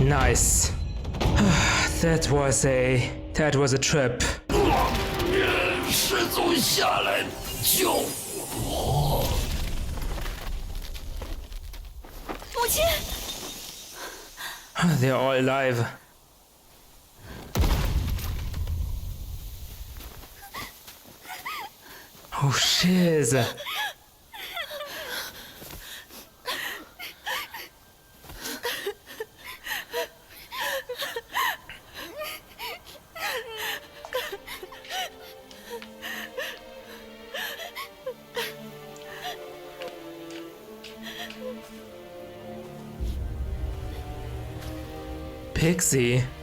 Nice. That was a trip. 师祖下来救我！母亲， They're all alive. Oh shiz. Pixie. “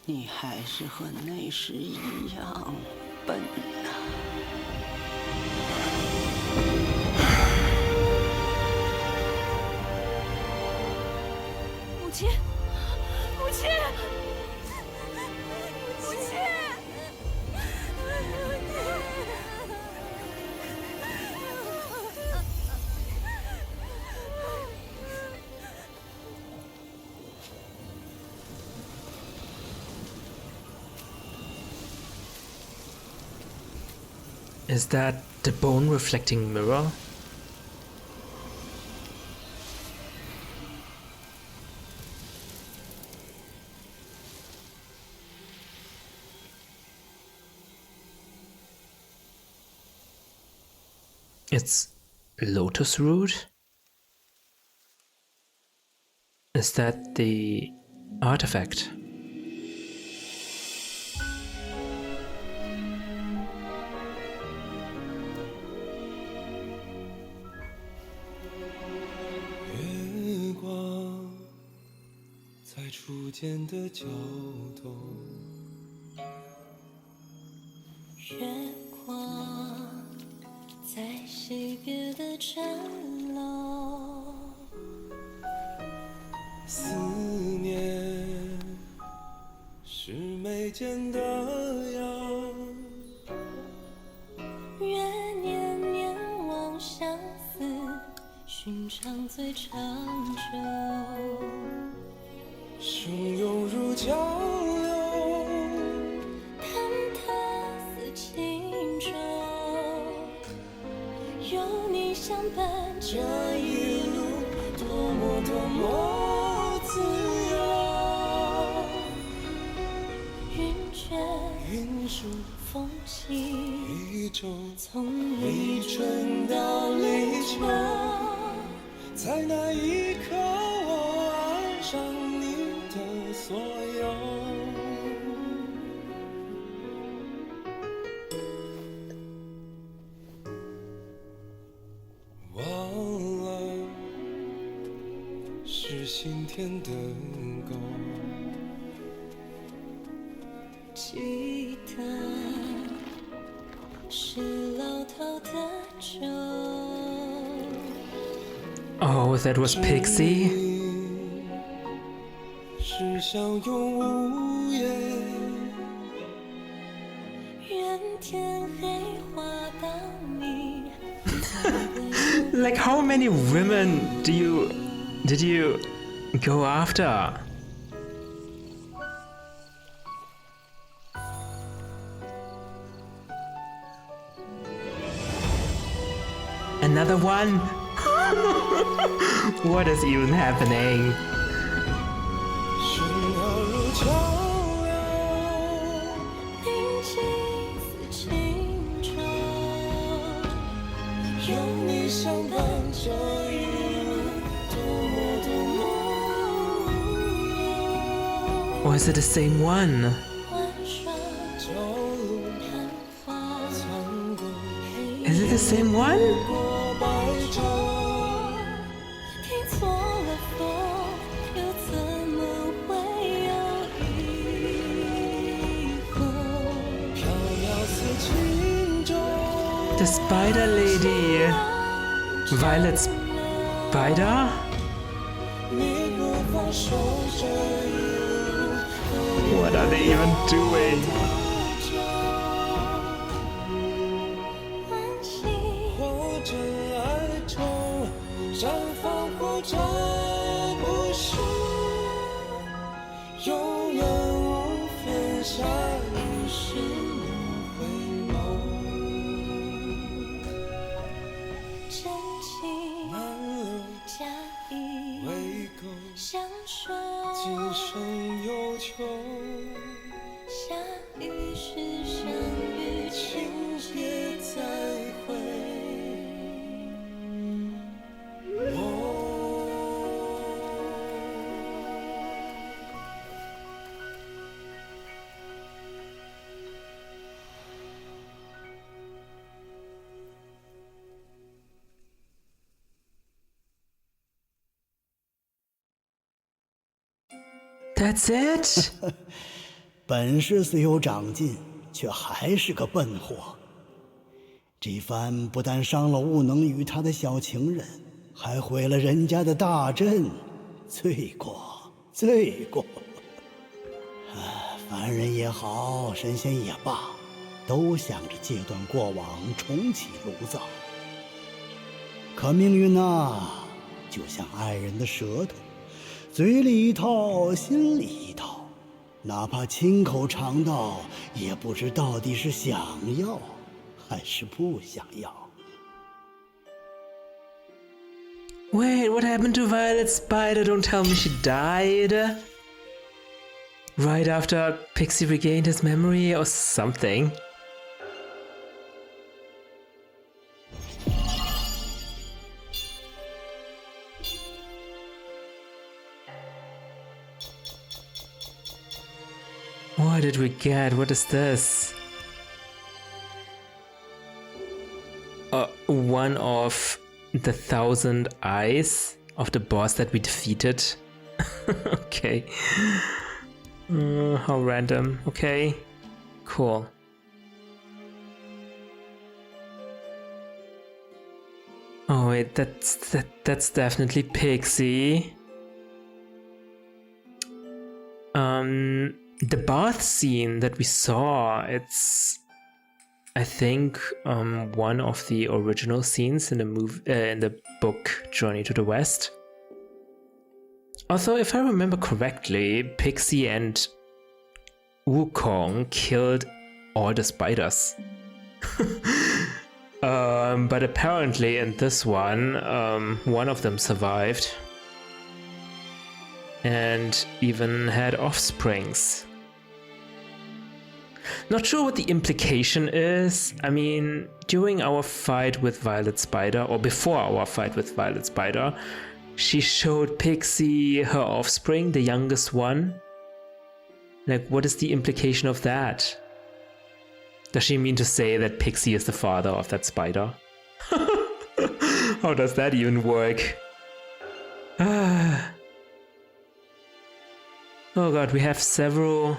你还是和那时一样笨呐！”母亲，母亲，母亲！ Is that the bone reflecting mirror? It's lotus root? Is that the artifact? Oh, that was Pixie? Like, how many women did you go after? Another one? What is even happening? Or is it the same one? Is it the same one? The spider lady. Violet spider? What are they even doing? 活着爱中绽放，活着不是永远无分下一世回眸。真情满路假意围攻，相守，今生有求，下雨时相遇，请别再回。That's it? 本事虽有长进，却还是个笨货。这番不但伤了悟能与他的小情人，还毁了人家的大阵，罪过，罪过！凡人也好，神仙也罢，都想着戒断过往，重启炉灶。可命运啊，就像爱人的舌头，嘴里一套，心里一套，哪怕亲口尝到，也不知到底是想要还是不想要。 Wait, what happened to Violet Spider? Don't tell me she died? Right after Pixie regained his memory or something? What did we get? What is this? One of the 1,000 eyes of the boss that we defeated. Okay. How random. Okay. Cool. Oh wait, that's definitely Pixie. The bath scene that we saw, it's I think one of the original scenes in the book Journey to the West. Also, if I remember correctly, Pixie and Wukong killed all the spiders. But apparently in this one of them survived and even had offsprings. Not sure what the implication is. I mean, during our fight with Violet Spider, or before our fight with Violet Spider, she showed Pixie her offspring, the youngest one. Like, what is the implication of that? Does she mean to say that Pixie is the father of that spider? How does that even work? Oh god, we have several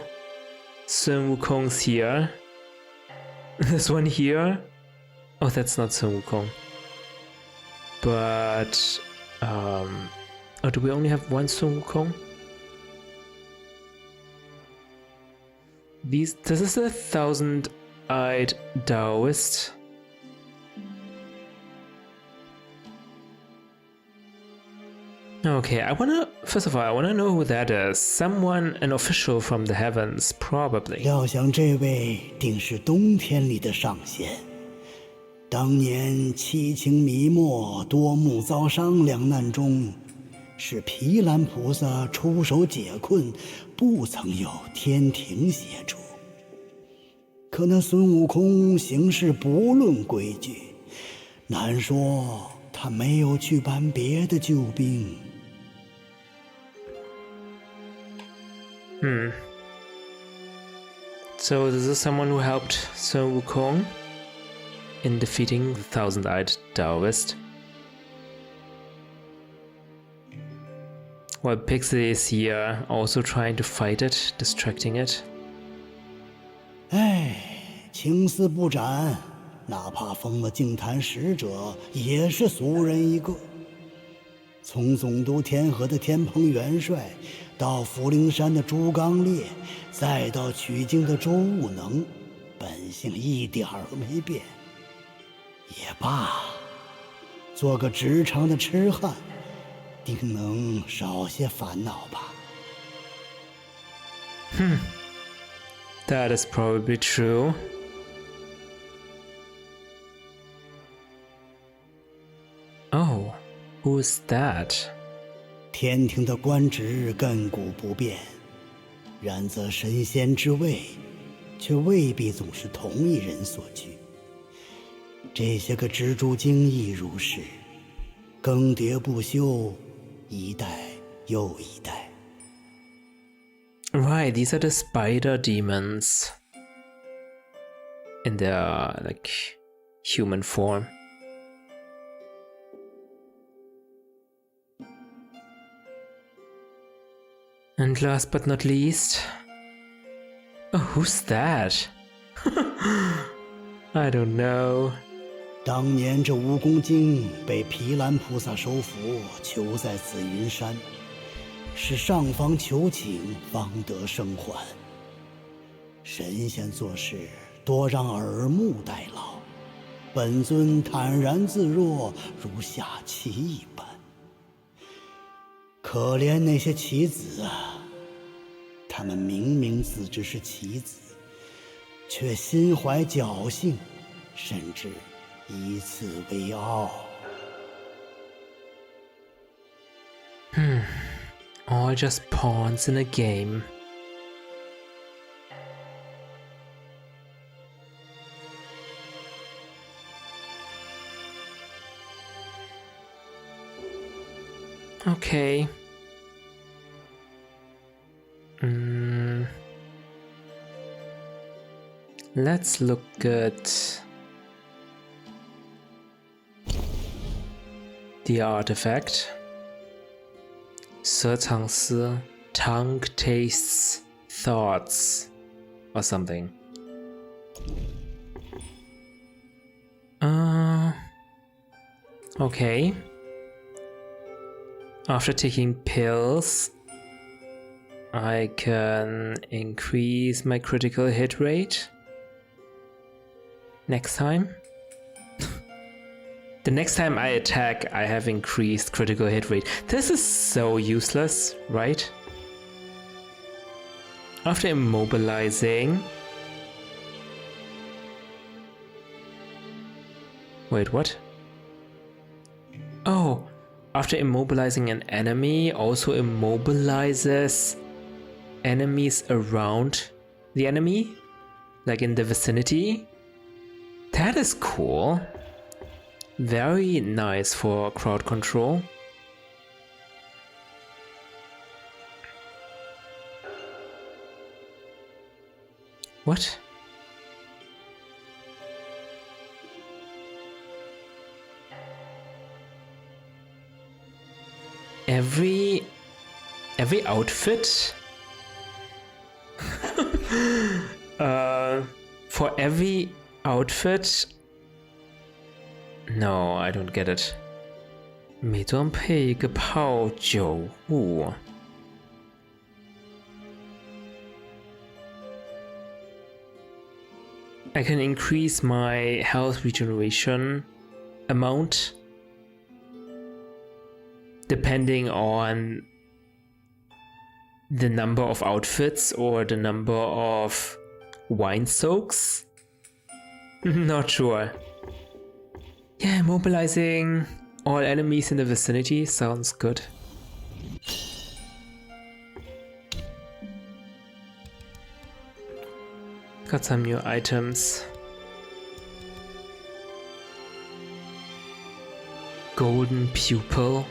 Sun Wukongs here. This one here. Oh, that's not Sun Wukong. But oh, do we only have one Sun Wukong? This is a 1,000-eyed Taoist. Okay, first of all, I wanna know who that is. Someone, an official from the heavens, probably. 料想这位定是冬天里的上仙。当年七情迷没、多目遭伤两难中，是毗蓝菩萨出手解困，不曾有天庭协助。可那孙悟空行事不论规矩，难说他没有去搬别的救兵。So this is someone who helped Sun Wukong in defeating the 1,000-eyed Taoist. While Pixie is here, also trying to fight it, distracting it. 哎，青丝不斩，哪怕封了净坛使者，也是俗人一个。从总督天河的天蓬元帅，到福陵山的朱刚烈，再到取经的周武能，本性一点儿没变。也罢，做个职场的痴汉，定能少些烦恼吧。That is probably true. Oh, who's that? 天庭的官职亘古不变，然则神仙之位，却未必总是同一人所居。这些个蜘蛛精亦如是，更迭不休，一代又一代。Right, these are the spider demons in their like human form. And last but not least, oh, who's that? I don't know. 当年这蜈蚣精被毗蓝菩萨收服，囚在紫云山，是上方求请，方得生还。神仙做事多让耳目代劳，本尊坦然自若，如下棋一般。可怜那些棋子啊，他们明明自知是棋子，却心怀侥幸，甚至以此为傲。All just pawns in a game. Okay. Let's look at the artifact. 蛇藏丝 tongue tastes thoughts or something. Okay. After taking pills, I can increase my critical hit rate. Next time. The next time I attack, I have increased critical hit rate. This is so useless, right? After immobilizing... Wait, what? Oh, after immobilizing an enemy, also immobilizes enemies around the enemy? Like in the vicinity? That is cool. Very nice for crowd control. What? Every outfit? For every outfit? No, I don't get it. 每装配一个炮9物。I can increase my health regeneration amount depending on the number of outfits or the number of wine soaks. Not sure. Yeah, mobilizing all enemies in the vicinity sounds good. Got some new items. Golden pupil.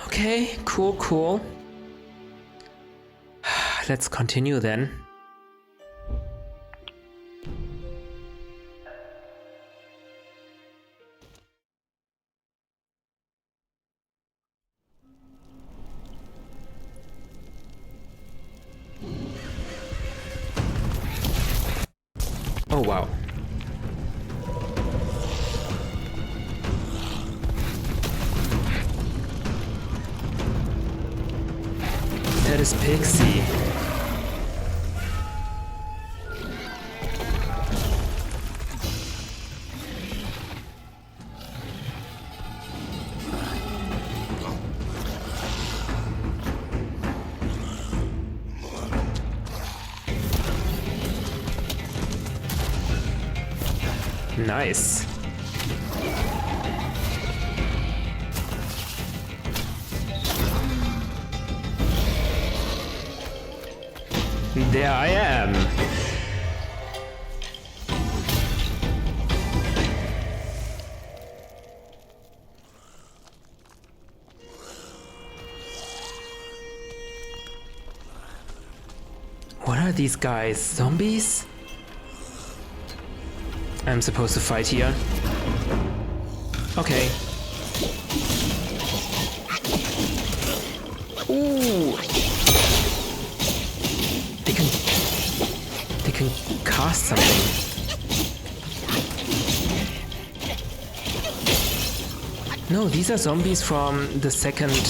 Okay, cool. Let's continue then. Oh wow. That is Pixie. Nice. There I am. What are these guys? Zombies? I'm supposed to fight here. Okay. Ooh. They can cast something. No, these are zombies from the second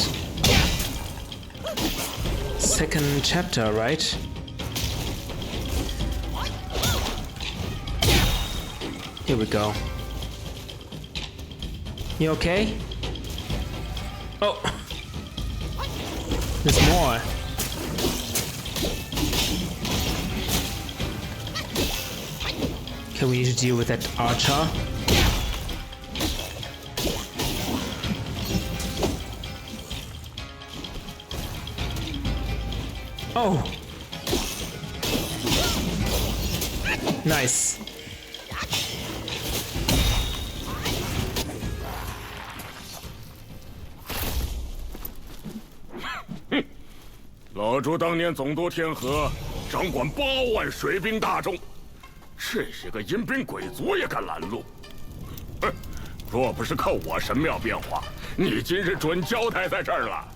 chapter, right? Here we go. You okay? Oh! There's more. Okay, we need to deal with that archer. Oh! Nice. 老朱当年总督天河，掌管8万水兵大众，这些个阴兵鬼卒也敢拦路？哼！若不是靠我神庙变化，你今日准交代在这儿了。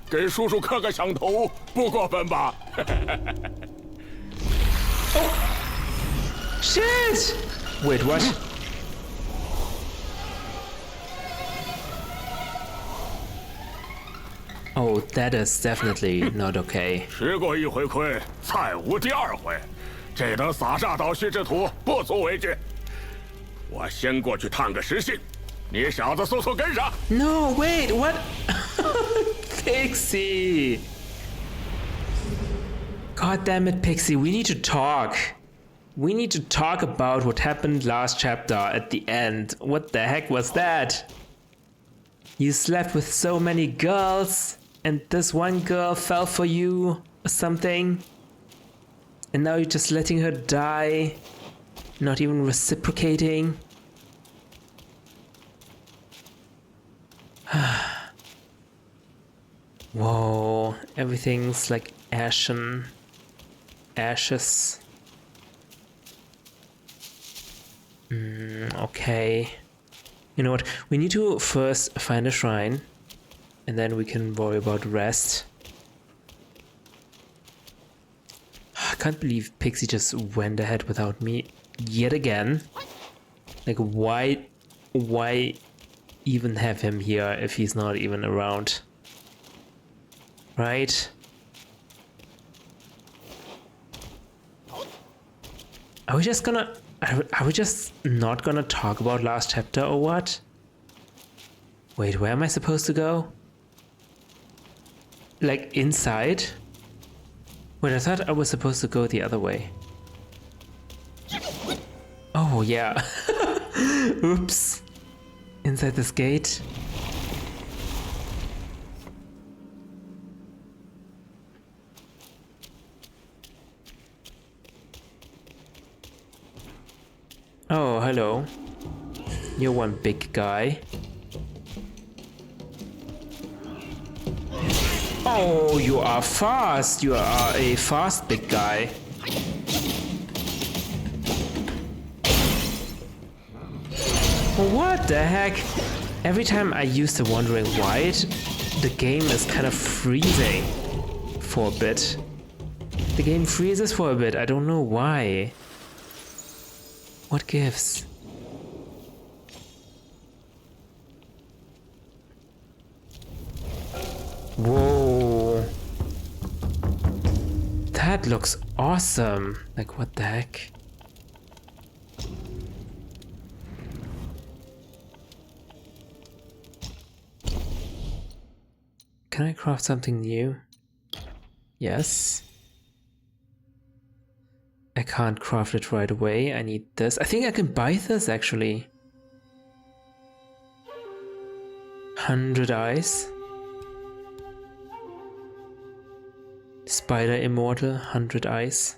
给叔叔磕个响头，不过分吧？Shit! Wait, what? Oh, that is definitely not okay. 吃过一回亏，再无第二回。这等撒煞倒虚之徒不足为惧。我先过去探个实信，你小子速速跟上。No, wait, what? Pixie! God damn it, Pixie, we need to talk. We need to talk about what happened last chapter at the end. What the heck was that? You slept with so many girls, and this one girl fell for you or something. And now you're just letting her die, not even reciprocating. Whoa, everything's like ashes. Okay. You know what? We need to first find a shrine, and then we can worry about the rest. I can't believe Pixie just went ahead without me yet again. Like, why even have him here if he's not even around? Right? Are we just not gonna talk about last chapter or what? Wait, where am I supposed to go? Like inside? Wait, I thought I was supposed to go the other way. Oh yeah. Oops. Inside this gate. Oh, hello. You're one big guy. Oh, you are fast. You are a fast big guy. What the heck? Every time I use the Wandering White, the game is kind of freezing for a bit. The game freezes for a bit. I don't know why. What gives? Whoa. That looks awesome. Like, what the heck? Can I craft something new? Yes. I can't craft it right away. I need this. I think I can buy this actually. 100 eyes. Spider Immortal, 100 eyes.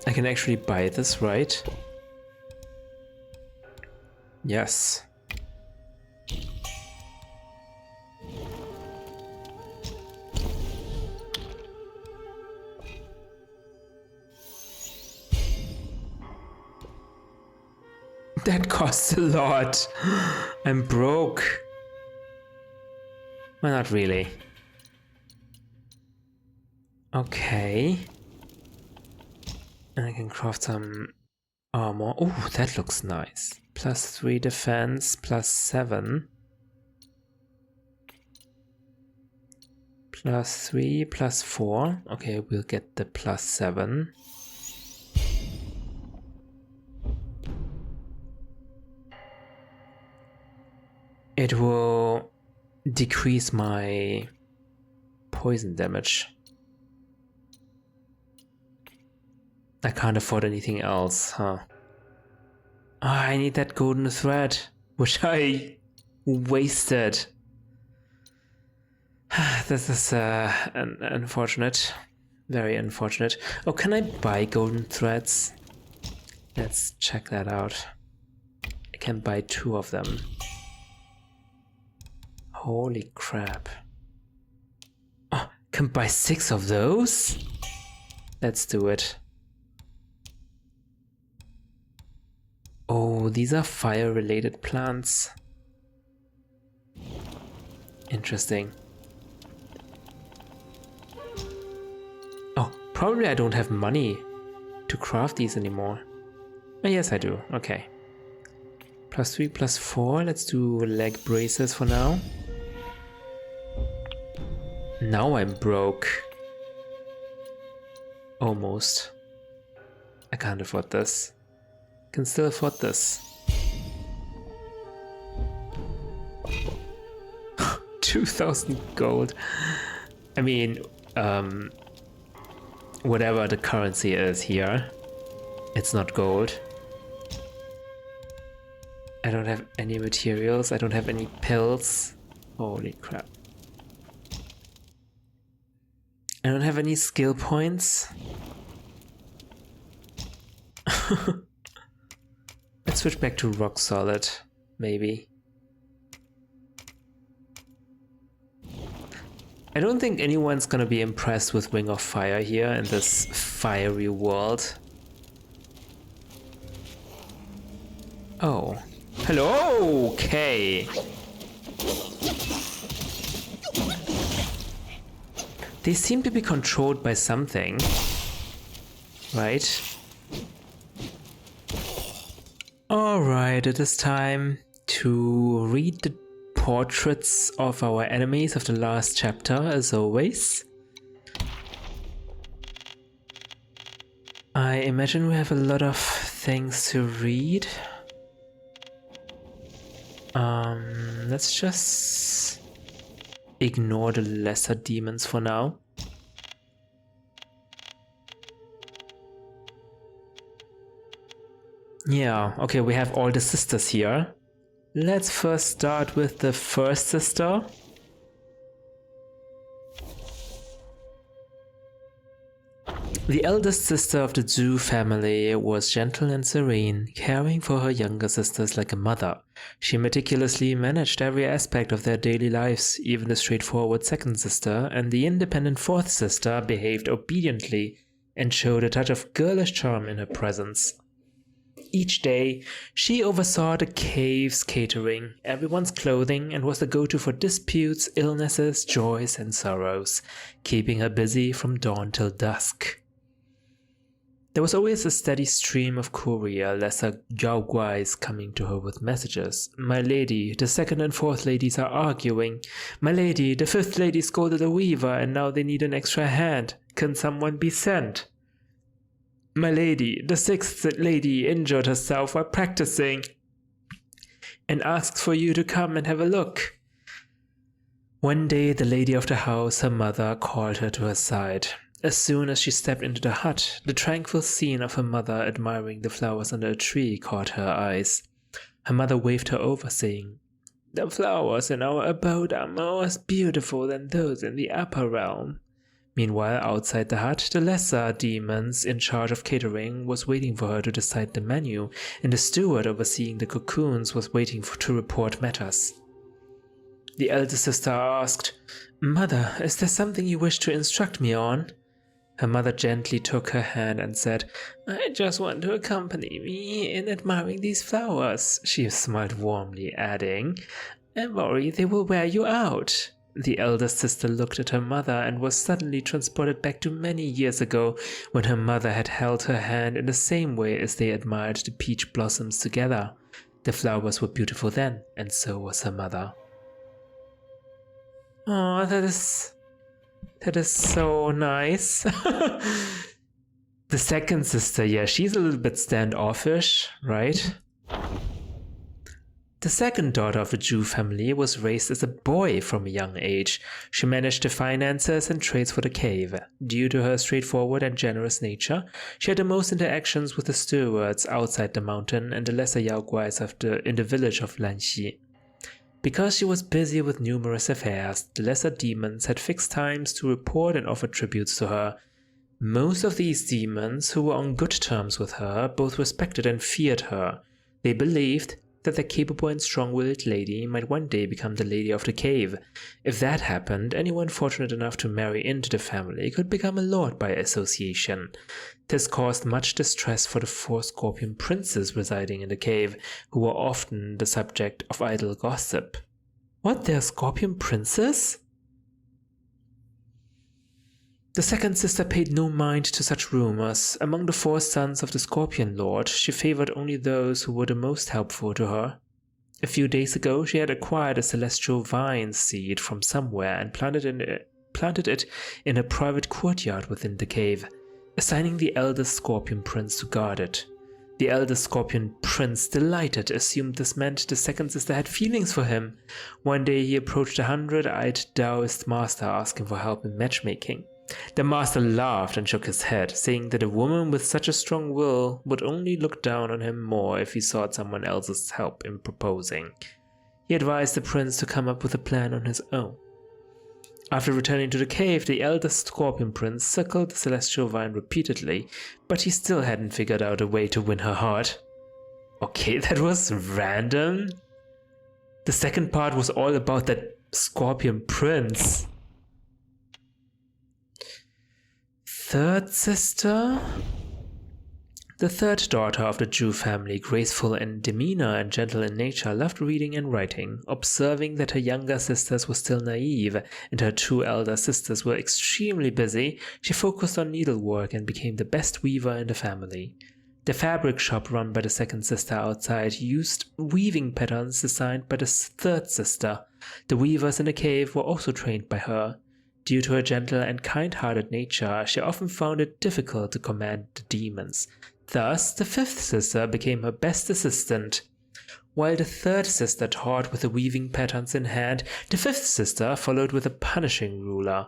I can actually buy this, right? Yes. That costs a lot. I'm broke. Well, not really. Okay. And I can craft some armor. Oh, that looks nice. +3 defense, +7. +3, +4. Okay, we'll get the +7. It will decrease my poison damage. I can't afford anything else, huh? I need that golden thread, which I wasted. This is unfortunate. Very unfortunate. Oh, can I buy golden threads? Let's check that out. I can buy 2 of them. Holy crap. Oh, can buy 6 of those? Let's do it. Oh, these are fire-related plants. Interesting. Oh, probably I don't have money to craft these anymore. Oh, yes, I do. Okay. +3, +4. Let's do leg braces for now. Now I'm broke. Almost. I can't afford this. Can still afford this. 2,000 gold. I mean, whatever the currency is here, it's not gold. I don't have any materials. I don't have any pills. Holy crap. I don't have any skill points. Let's switch back to rock solid, maybe. I don't think anyone's gonna be impressed with Ring of Fire here in this fiery world. Oh. Hello! Okay. They seem to be controlled by something. Right? Alright, it is time to read the portraits of our enemies of the last chapter, as always. I imagine we have a lot of things to read. Let's just ignore the lesser demons for now. Yeah, okay, we have all the sisters here. Let's first start with the first sister. The eldest sister of the Zhu family was gentle and serene, caring for her younger sisters like a mother. She meticulously managed every aspect of their daily lives. Even the straightforward second sister and the independent fourth sister behaved obediently and showed a touch of girlish charm in her presence. Each day, she oversaw the cave's catering, everyone's clothing, and was the go-to for disputes, illnesses, joys, and sorrows, keeping her busy from dawn till dusk. There was always a steady stream of courier, lesser yaoguais coming to her with messages. "My lady, the second and fourth ladies are arguing. My lady, the fifth lady scolded a weaver and now they need an extra hand. Can someone be sent? My lady, the sixth lady injured herself while practicing and asks for you to come and have a look." One day, the lady of the house, her mother, called her to her side. As soon as she stepped into the hut, the tranquil scene of her mother admiring the flowers under a tree caught her eyes. Her mother waved her over, saying, "The flowers in our abode are more beautiful than those in the upper realm." Meanwhile, outside the hut, the lesser demons in charge of catering was waiting for her to decide the menu, and the steward overseeing the cocoons was waiting to report matters. The elder sister asked, "Mother, is there something you wish to instruct me on?" Her mother gently took her hand and said, "I just want to accompany me in admiring these flowers." She smiled warmly, adding, "I worry they will wear you out." The elder sister looked at her mother and was suddenly transported back to many years ago when her mother had held her hand in the same way as they admired the peach blossoms together. The flowers were beautiful then, and so was her mother. Oh, that is so nice. The second sister, yeah, she's a little bit standoffish, right? The second daughter of the Jew family was raised as a boy from a young age. She managed the finances and trades for the cave. Due to her straightforward and generous nature, she had the most interactions with the stewards outside the mountain and the lesser yaoguais in the village of Lanxi. Because she was busy with numerous affairs, the lesser demons had fixed times to report and offer tributes to her. Most of these demons, who were on good terms with her, both respected and feared her. They believed that the capable and strong-willed lady might one day become the lady of the cave. If that happened, anyone fortunate enough to marry into the family could become a lord by association. This caused much distress for the 4 scorpion princes residing in the cave, who were often the subject of idle gossip. What, they're scorpion princes? The second sister paid no mind to such rumors. Among the 4 sons of the Scorpion Lord, she favored only those who were the most helpful to her. A few days ago, she had acquired a celestial vine seed from somewhere and planted it in a private courtyard within the cave, assigning the eldest Scorpion Prince to guard it. The eldest Scorpion Prince, delighted, assumed this meant the second sister had feelings for him. One day he approached a 100-eyed Taoist master asking for help in matchmaking. The master laughed and shook his head, saying that a woman with such a strong will would only look down on him more if he sought someone else's help in proposing. He advised the prince to come up with a plan on his own. After returning to the cave, the eldest Scorpion Prince suckled the celestial vine repeatedly, but he still hadn't figured out a way to win her heart. Okay, that was random. The second part was all about that Scorpion Prince. Third sister? The third daughter of the Jew family, graceful in demeanor and gentle in nature, loved reading and writing. Observing that her younger sisters were still naive and her 2 elder sisters were extremely busy, she focused on needlework and became the best weaver in the family. The fabric shop run by the second sister outside used weaving patterns designed by the third sister. The weavers in the cave were also trained by her. Due to her gentle and kind-hearted nature, she often found it difficult to command the demons. Thus, the fifth sister became her best assistant. While the third sister taught with the weaving patterns in hand, the fifth sister followed with a punishing ruler.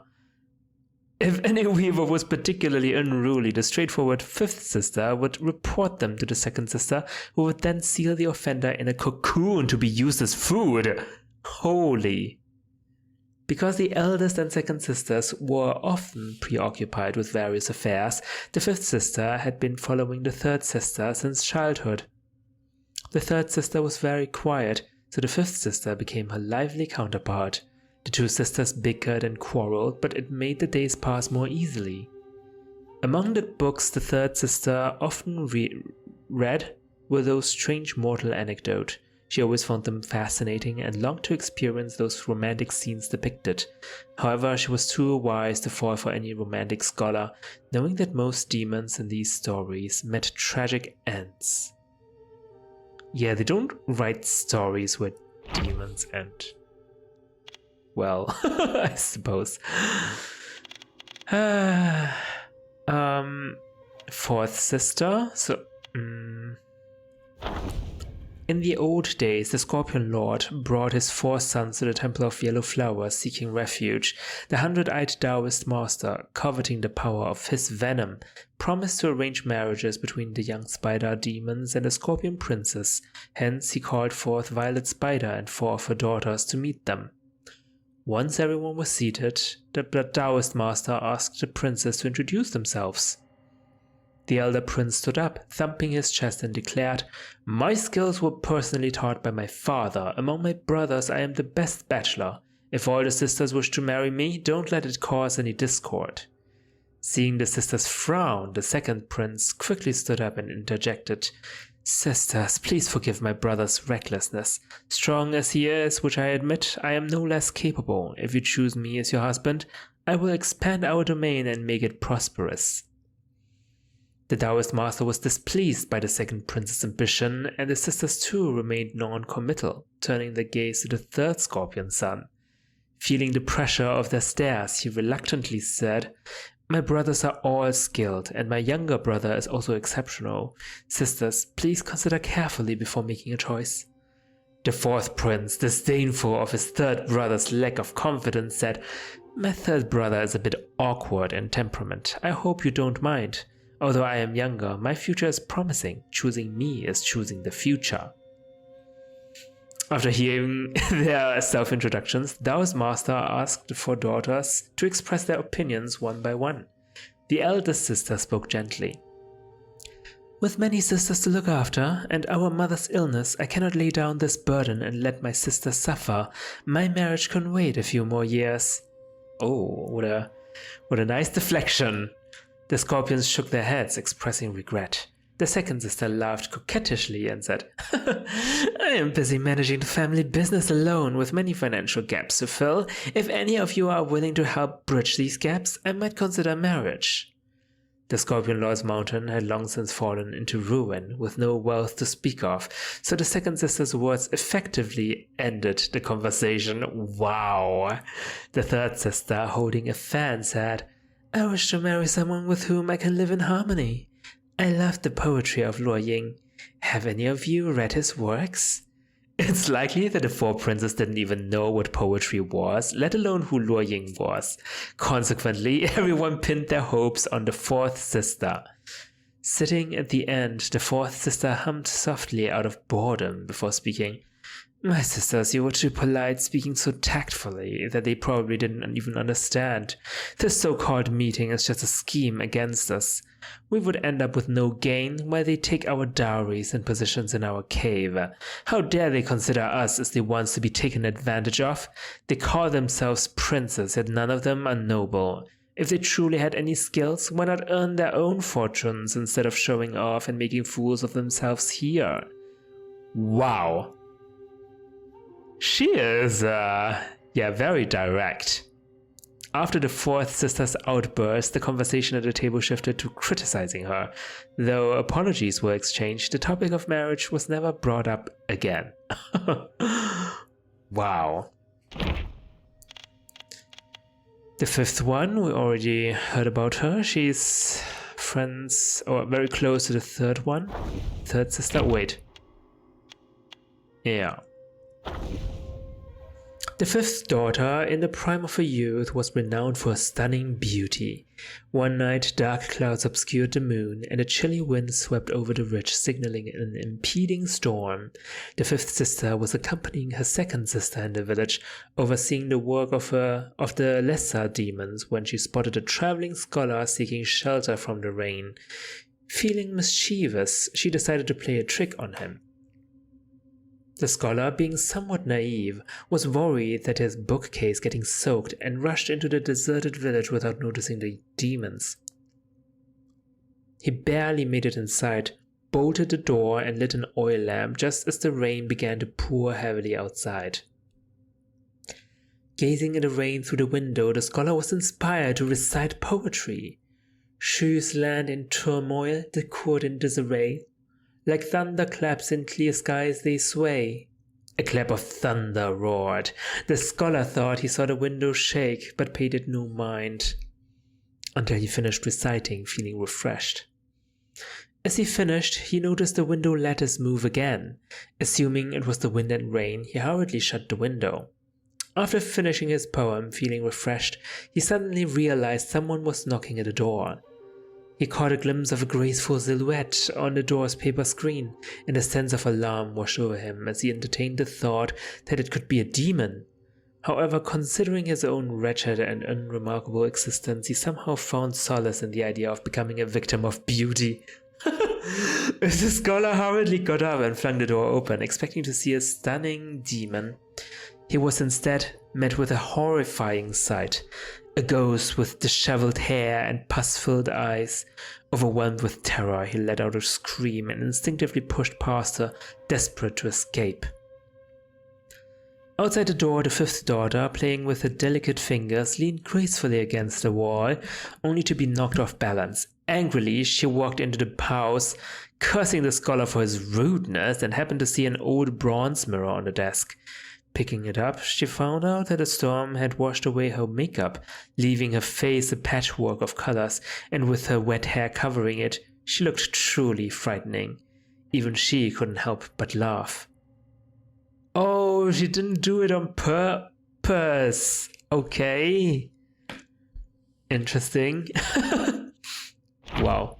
If any weaver was particularly unruly, the straightforward fifth sister would report them to the second sister, who would then seal the offender in a cocoon to be used as food. Holy! Because the eldest and second sisters were often preoccupied with various affairs, the fifth sister had been following the third sister since childhood. The third sister was very quiet, so the fifth sister became her lively counterpart. The 2 sisters bickered and quarreled, but it made the days pass more easily. Among the books the third sister often read were those strange mortal anecdotes. She always found them fascinating and longed to experience those romantic scenes depicted. However, she was too wise to fall for any romantic scholar, knowing that most demons in these stories met tragic ends. Yeah, they don't write stories where demons end. Well, I suppose. Fourth sister. So, in the old days, the Scorpion Lord brought his 4 sons to the Temple of Yellow Flowers seeking refuge. The 100-eyed Taoist master, coveting the power of his venom, promised to arrange marriages between the young spider demons and the Scorpion Princess. Hence, he called forth Violet Spider and 4 of her daughters to meet them. Once everyone was seated, the Taoist master asked the princess to introduce themselves. The elder prince stood up, thumping his chest, and declared, "My skills were personally taught by my father. Among my brothers, I am the best bachelor. If all the sisters wish to marry me, don't let it cause any discord." Seeing the sisters frown, the second prince quickly stood up and interjected, "Sisters, please forgive my brother's recklessness. Strong as he is, which I admit, I am no less capable. If you choose me as your husband, I will expand our domain and make it prosperous." The Taoist master was displeased by the second prince's ambition, and the sisters too remained non-committal, turning their gaze to the third scorpion son. Feeling the pressure of their stares, he reluctantly said, "My brothers are all skilled, and my younger brother is also exceptional. Sisters, please consider carefully before making a choice." The fourth prince, disdainful of his third brother's lack of confidence, said, "My third brother is a bit awkward in temperament. I hope you don't mind. Although I am younger, my future is promising. Choosing me is choosing the future." After hearing their self-introductions, the Taoist master asked the 4 daughters to express their opinions one by one. The eldest sister spoke gently. "With many sisters to look after, and our mother's illness, I cannot lay down this burden and let my sisters suffer. My marriage can wait a few more years." Oh, what a nice deflection. The scorpions shook their heads, expressing regret. The second sister laughed coquettishly and said, "I am busy managing the family business alone, with many financial gaps to fill. If any of you are willing to help bridge these gaps, I might consider marriage." The Scorpion Lord's mountain had long since fallen into ruin, with no wealth to speak of, so the second sister's words effectively ended the conversation. Wow! The third sister, holding a fan, said, "I wish to marry someone with whom I can live in harmony. I love the poetry of Luo Ying. Have any of you read his works?" It's likely that the 4 princes didn't even know what poetry was, let alone who Luo Ying was. Consequently, everyone pinned their hopes on the 4th sister. Sitting at the end, the 4th sister hummed softly out of boredom before speaking. "My sisters, you were too polite, speaking so tactfully that they probably didn't even understand. This so-called meeting is just a scheme against us. We would end up with no gain while they take our dowries and positions in our cave. How dare they consider us as the ones to be taken advantage of? They call themselves princes, yet none of them are noble. If they truly had any skills, why not earn their own fortunes instead of showing off and making fools of themselves here?" Wow. She is, very direct. After the 4th sister's outburst, the conversation at the table shifted to criticizing her. Though apologies were exchanged, the topic of marriage was never brought up again. Wow. The 5th one, we already heard about her. She's friends, or very close to the 3rd one. 3rd sister, wait. Yeah. The 5th daughter, in the prime of her youth, was renowned for her stunning beauty. One night, dark clouds obscured the moon, and a chilly wind swept over the ridge, signaling an impending storm. The 5th sister was accompanying her 2nd sister in the village, overseeing the work of the lesser demons, when she spotted a traveling scholar seeking shelter from the rain. Feeling mischievous, she decided to play a trick on him. The scholar, being somewhat naive, was worried that his bookcase getting soaked and rushed into the deserted village without noticing the demons. He barely made it inside bolted the door and lit an oil lamp just as the rain began to pour heavily outside. Gazing at the rain through the window, the scholar was inspired to recite poetry. Shoes land in turmoil, the court in disarray. Like thunderclaps in clear skies they sway. A clap of thunder roared. The scholar thought he saw the window shake, but paid it no mind, until he finished reciting, feeling refreshed. As he finished, he noticed the window lattice move again. Assuming it was the wind and rain, he hurriedly shut the window. After finishing his poem, feeling refreshed, he suddenly realized someone was knocking at the door. He caught a glimpse of a graceful silhouette on the door's paper screen, and a sense of alarm washed over him as he entertained the thought that it could be a demon. However, considering his own wretched and unremarkable existence, he somehow found solace in the idea of becoming a victim of beauty. The scholar hurriedly got up and flung the door open, expecting to see a stunning demon. He was instead met with a horrifying sight. A ghost with disheveled hair and pus-filled eyes. Overwhelmed with terror, he let out a scream and instinctively pushed past her, desperate to escape. Outside the door, the fifth daughter, playing with her delicate fingers, leaned gracefully against the wall, only to be knocked off balance. Angrily, she walked into the house, cursing the scholar for his rudeness, and happened to see an old bronze mirror on the desk. Picking it up, she found out that a storm had washed away her makeup, leaving her face a patchwork of colors, and with her wet hair covering it, she looked truly frightening. Even she couldn't help but laugh. Oh, she didn't do it on purpose. Okay. Interesting. Wow.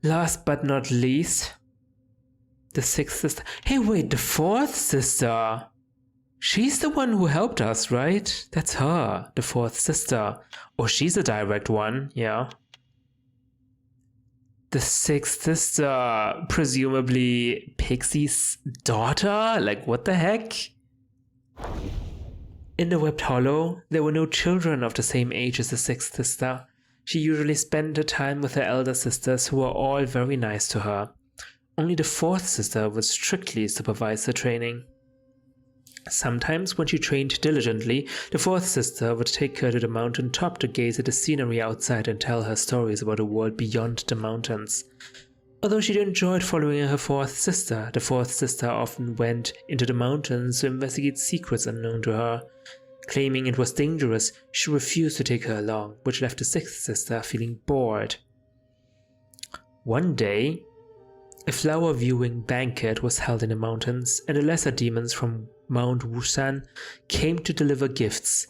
Last but not least, the sixth sister. Hey, wait, the fourth sister. She's the one who helped us, right? That's her, the fourth sister. Or she's a direct one, yeah. The sixth sister, presumably Pixie's daughter? Like, what the heck? In the webbed hollow, there were no children of the same age as the sixth sister. She usually spent her time with her elder sisters, who were all very nice to her. Only the fourth sister would strictly supervise her training. Sometimes, when she trained diligently, the fourth sister would take her to the mountain top to gaze at the scenery outside and tell her stories about a world beyond the mountains. Although she enjoyed following her fourth sister, the fourth sister often went into the mountains to investigate secrets unknown to her. Claiming it was dangerous, she refused to take her along, which left the sixth sister feeling bored. One day, a flower viewing banquet was held in the mountains, and the lesser demons from Mount Wusan came to deliver gifts.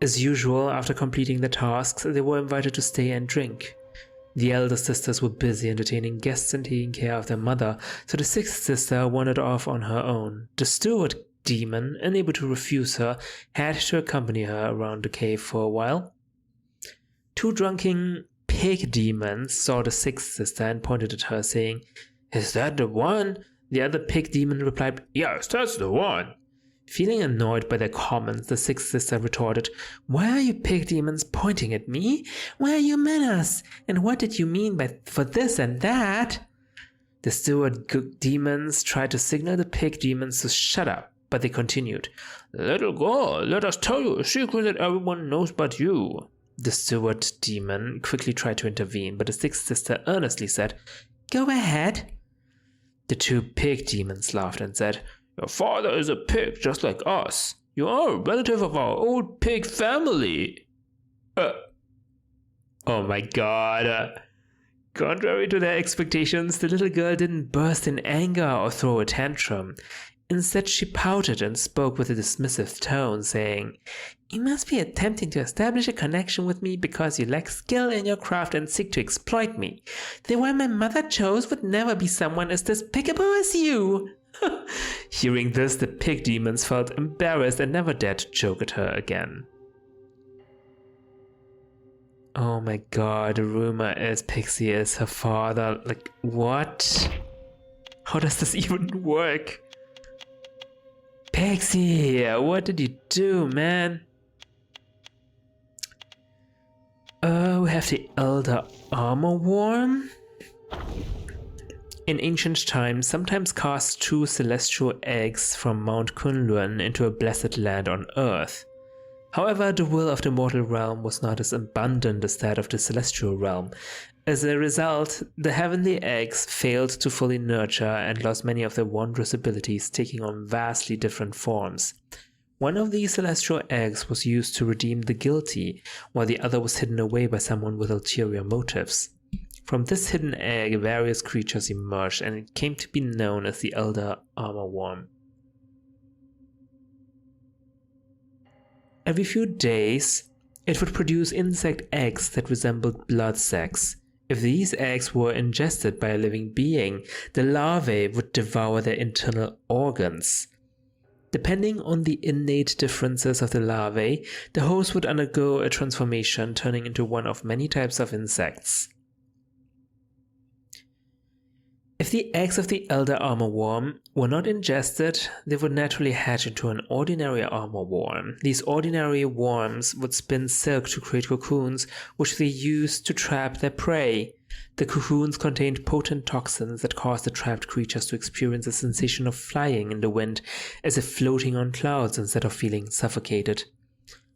As usual, after completing the tasks, they were invited to stay and drink. The elder sisters were busy entertaining guests and taking care of their mother, so the sixth sister wandered off on her own. The steward demon, unable to refuse her, had to accompany her around the cave for a while. Two drunken pig demons saw the sixth sister and pointed at her, saying, "Is that the one?" The other pig demon replied, "Yes, that's the one." Feeling annoyed by their comments, the sixth sister retorted, "Why are you pig demons pointing at me? Why are you menace? And what did you mean for this and that?" The steward demons tried to signal the pig demons to shut up, but they continued, "Little girl, let us tell you a secret that everyone knows but you." The steward demon quickly tried to intervene, but the sixth sister earnestly said, "Go ahead." The two pig demons laughed and said, "Your father is a pig just like us. You are a relative of our old pig family." Oh my god. Contrary to their expectations, the little girl didn't burst in anger or throw a tantrum. Instead, she pouted and spoke with a dismissive tone, saying, "You must be attempting to establish a connection with me because you lack skill in your craft and seek to exploit me. The one my mother chose would never be someone as despicable as you." Hearing this, the pig demons felt embarrassed and never dared to joke at her again. Oh my god, the rumor is Pixie is her father. Like, what? How does this even work? Pixie, what did you do, man? We have the Elder Armor Worm. In ancient times, sometimes cast 2 celestial eggs from Mount Kunlun into a blessed land on Earth. However, the will of the mortal realm was not as abundant as that of the celestial realm. As a result, the heavenly eggs failed to fully nurture and lost many of their wondrous abilities, taking on vastly different forms. One of these celestial eggs was used to redeem the guilty, while the other was hidden away by someone with ulterior motives. From this hidden egg, various creatures emerged, and it came to be known as the Elder Armor Worm. Every few days, it would produce insect eggs that resembled blood sacs. If these eggs were ingested by a living being, the larvae would devour their internal organs. Depending on the innate differences of the larvae, the host would undergo a transformation, turning into one of many types of insects. If the eggs of the Elder Armor Worm were not ingested, they would naturally hatch into an ordinary armor worm. These ordinary worms would spin silk to create cocoons, which they used to trap their prey. The cocoons contained potent toxins that caused the trapped creatures to experience a sensation of flying in the wind, as if floating on clouds instead of feeling suffocated.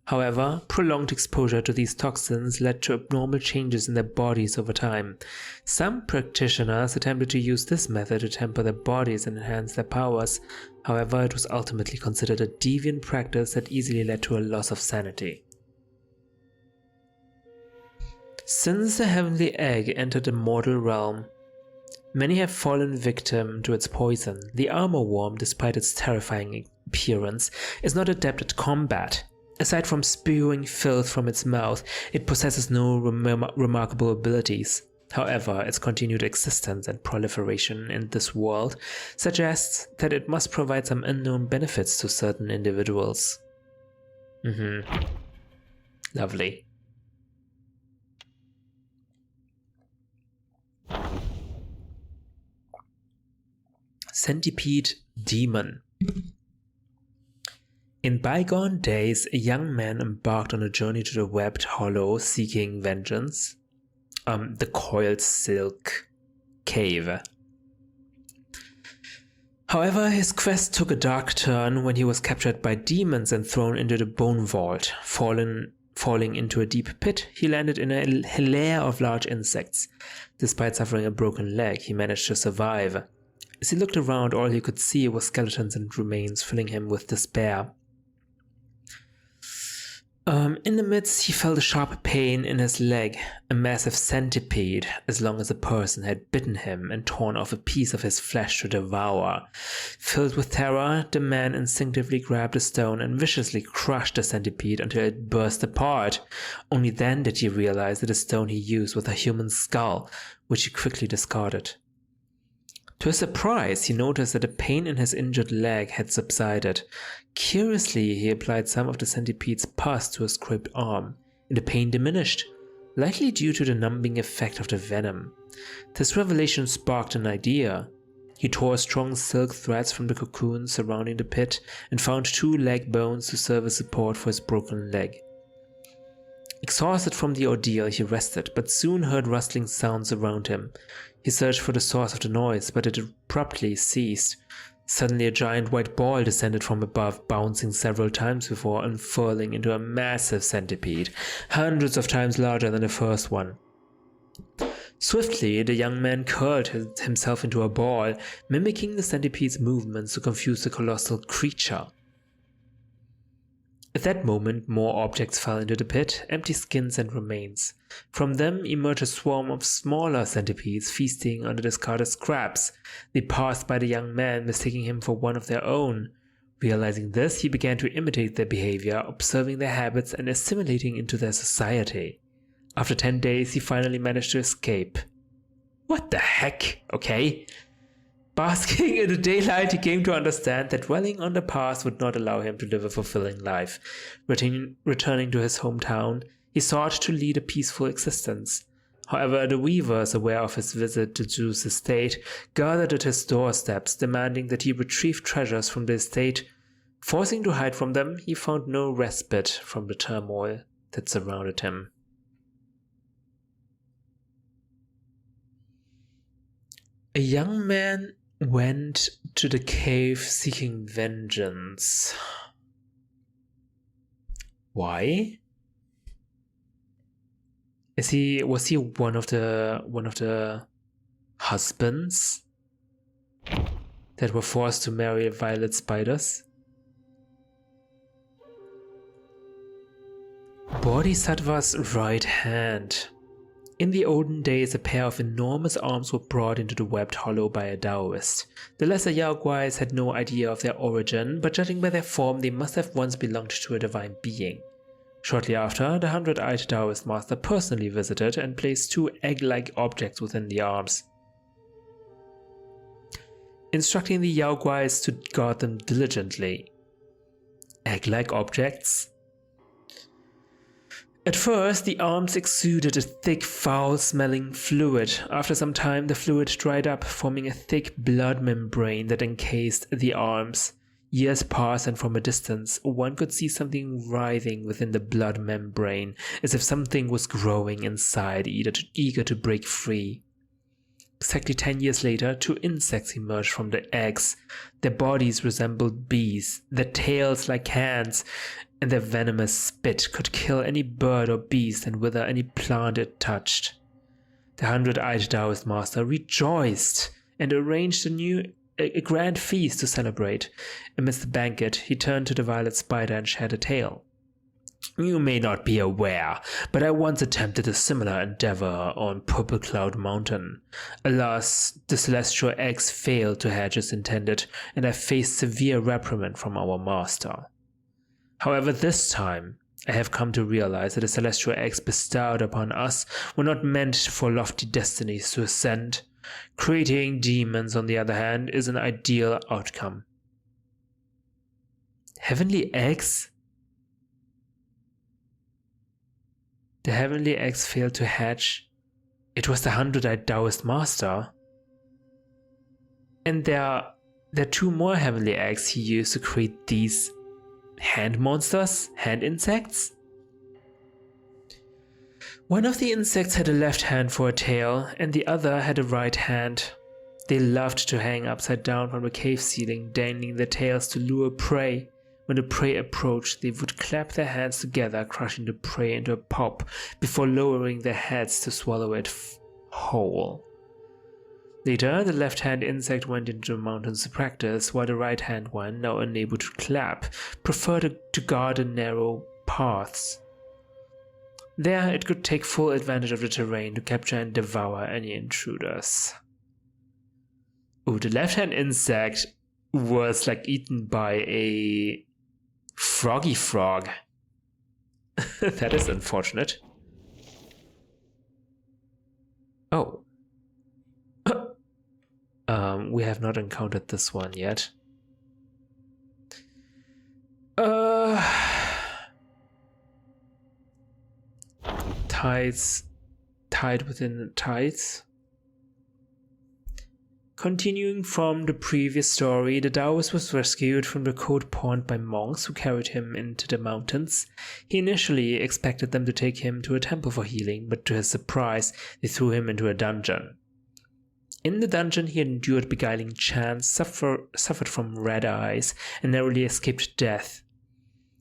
However, prolonged exposure to these toxins led to abnormal changes in their bodies over time. Some practitioners attempted to use this method to temper their bodies and enhance their powers. However, it was ultimately considered a deviant practice that easily led to a loss of sanity. Since the heavenly egg entered the mortal realm, many have fallen victim to its poison. The armor worm, despite its terrifying appearance, is not adept at combat. Aside from spewing filth from its mouth, it possesses no remarkable abilities. However, its continued existence and proliferation in this world suggests that it must provide some unknown benefits to certain individuals. Lovely. Centipede Demon. In bygone days, a young man embarked on a journey to the webbed hollow seeking vengeance. The Coiled Silk Cave. However, his quest took a dark turn when he was captured by demons and thrown into the Bone Vault. Falling into a deep pit, he landed in a lair of large insects. Despite suffering a broken leg, he managed to survive. As he looked around, all he could see was skeletons and remains, filling him with despair. In the midst, he felt a sharp pain in his leg. A massive centipede, as long as a person, had bitten him and torn off a piece of his flesh to devour. Filled with terror, the man instinctively grabbed a stone and viciously crushed the centipede until it burst apart. Only then did he realize that the stone he used was a human skull, which he quickly discarded. To his surprise, he noticed that the pain in his injured leg had subsided. Curiously, he applied some of the centipede's pus to his scraped arm, and the pain diminished, likely due to the numbing effect of the venom. This revelation sparked an idea. He tore strong silk threads from the cocoon surrounding the pit and found 2 leg bones to serve as support for his broken leg. Exhausted from the ordeal, he rested, but soon heard rustling sounds around him. He searched for the source of the noise, but it abruptly ceased. Suddenly, a giant white ball descended from above, bouncing several times before unfurling into a massive centipede, hundreds of times larger than the first one. Swiftly, the young man curled himself into a ball, mimicking the centipede's movements to confuse the colossal creature. At that moment, more objects fell into the pit, empty skins and remains. From them emerged a swarm of smaller centipedes feasting on the discarded scraps. They passed by the young man, mistaking him for one of their own. Realizing this, he began to imitate their behavior, observing their habits and assimilating into their society. After 10 days, he finally managed to escape. What the heck, okay? Basking in the daylight, he came to understand that dwelling on the past would not allow him to live a fulfilling life. Returning to his hometown, he sought to lead a peaceful existence. However, the weavers, aware of his visit to Zeus' estate, gathered at his doorsteps, demanding that he retrieve treasures from the estate. Forcing to hide from them, he found no respite from the turmoil that surrounded him. A young man went to the cave seeking vengeance. Why? Was he one of the husbands that were forced to marry violet spiders? Bodhisattva's right hand. In the olden days, a pair of enormous arms were brought into the webbed hollow by a Taoist. The lesser Yaoguais had no idea of their origin, but judging by their form, they must have once belonged to a divine being. Shortly after, the 100-eyed Taoist master personally visited and placed 2 egg-like objects within the arms, instructing the Yaoguais to guard them diligently. Egg-like objects? At first, the arms exuded a thick, foul-smelling fluid. After some time, the fluid dried up, forming a thick blood membrane that encased the arms. Years passed, and from a distance, one could see something writhing within the blood membrane, as if something was growing inside, eager to break free. Exactly 10 years later, 2 insects emerged from the eggs. Their bodies resembled bees, their tails like hands, and their venomous spit could kill any bird or beast and wither any plant it touched. The 100-eyed Taoist master rejoiced and arranged a grand feast to celebrate. Amidst the banquet, he turned to the violet spider and shared a tale. You may not be aware, but I once attempted a similar endeavor on Purple Cloud Mountain. Alas, the celestial eggs failed to hatch as intended, and I faced severe reprimand from our master. However, this time, I have come to realize that the celestial eggs bestowed upon us were not meant for lofty destinies to ascend. Creating demons, on the other hand, is an ideal outcome. Heavenly eggs? The heavenly eggs failed to hatch. It was the 100-eyed Taoist master. And there are 2 more heavenly eggs he used to create these hand monsters, hand insects. One of the insects had a left hand for a tail, and the other had a right hand. They loved to hang upside down from the cave ceiling, dangling their tails to lure prey. When the prey approached, they would clap their hands together, crushing the prey into a pulp before lowering their heads to swallow it whole. Later, the left-hand insect went into the mountains to practice, while the right-hand one, now unable to clap, preferred to guard the narrow paths. There, it could take full advantage of the terrain to capture and devour any intruders. Ooh, the left-hand insect was like eaten by a froggy frog. That is unfortunate. Oh. We have not encountered this one yet. Tides. Tide within tides. Continuing from the previous story, the Taoist was rescued from the cold pond by monks who carried him into the mountains. He initially expected them to take him to a temple for healing, but to his surprise, they threw him into a dungeon. In the dungeon, he endured beguiling chants, suffered from red eyes, and narrowly escaped death.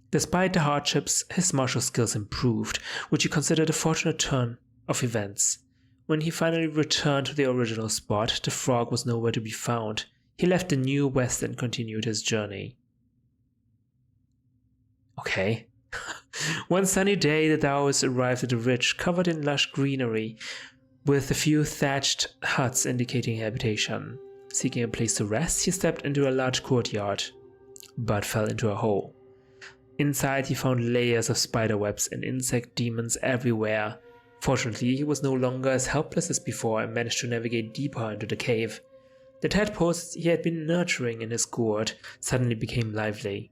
Despite the hardships, his martial skills improved, which he considered a fortunate turn of events. When he finally returned to the original spot, the frog was nowhere to be found. He left the New West and continued his journey. Okay. One sunny day, the Taoist arrived at a ridge covered in lush greenery, with a few thatched huts indicating habitation. Seeking a place to rest, he stepped into a large courtyard, but fell into a hole. Inside, he found layers of spiderwebs and insect demons everywhere. Fortunately, he was no longer as helpless as before and managed to navigate deeper into the cave. The tadpoles he had been nurturing in his gourd suddenly became lively.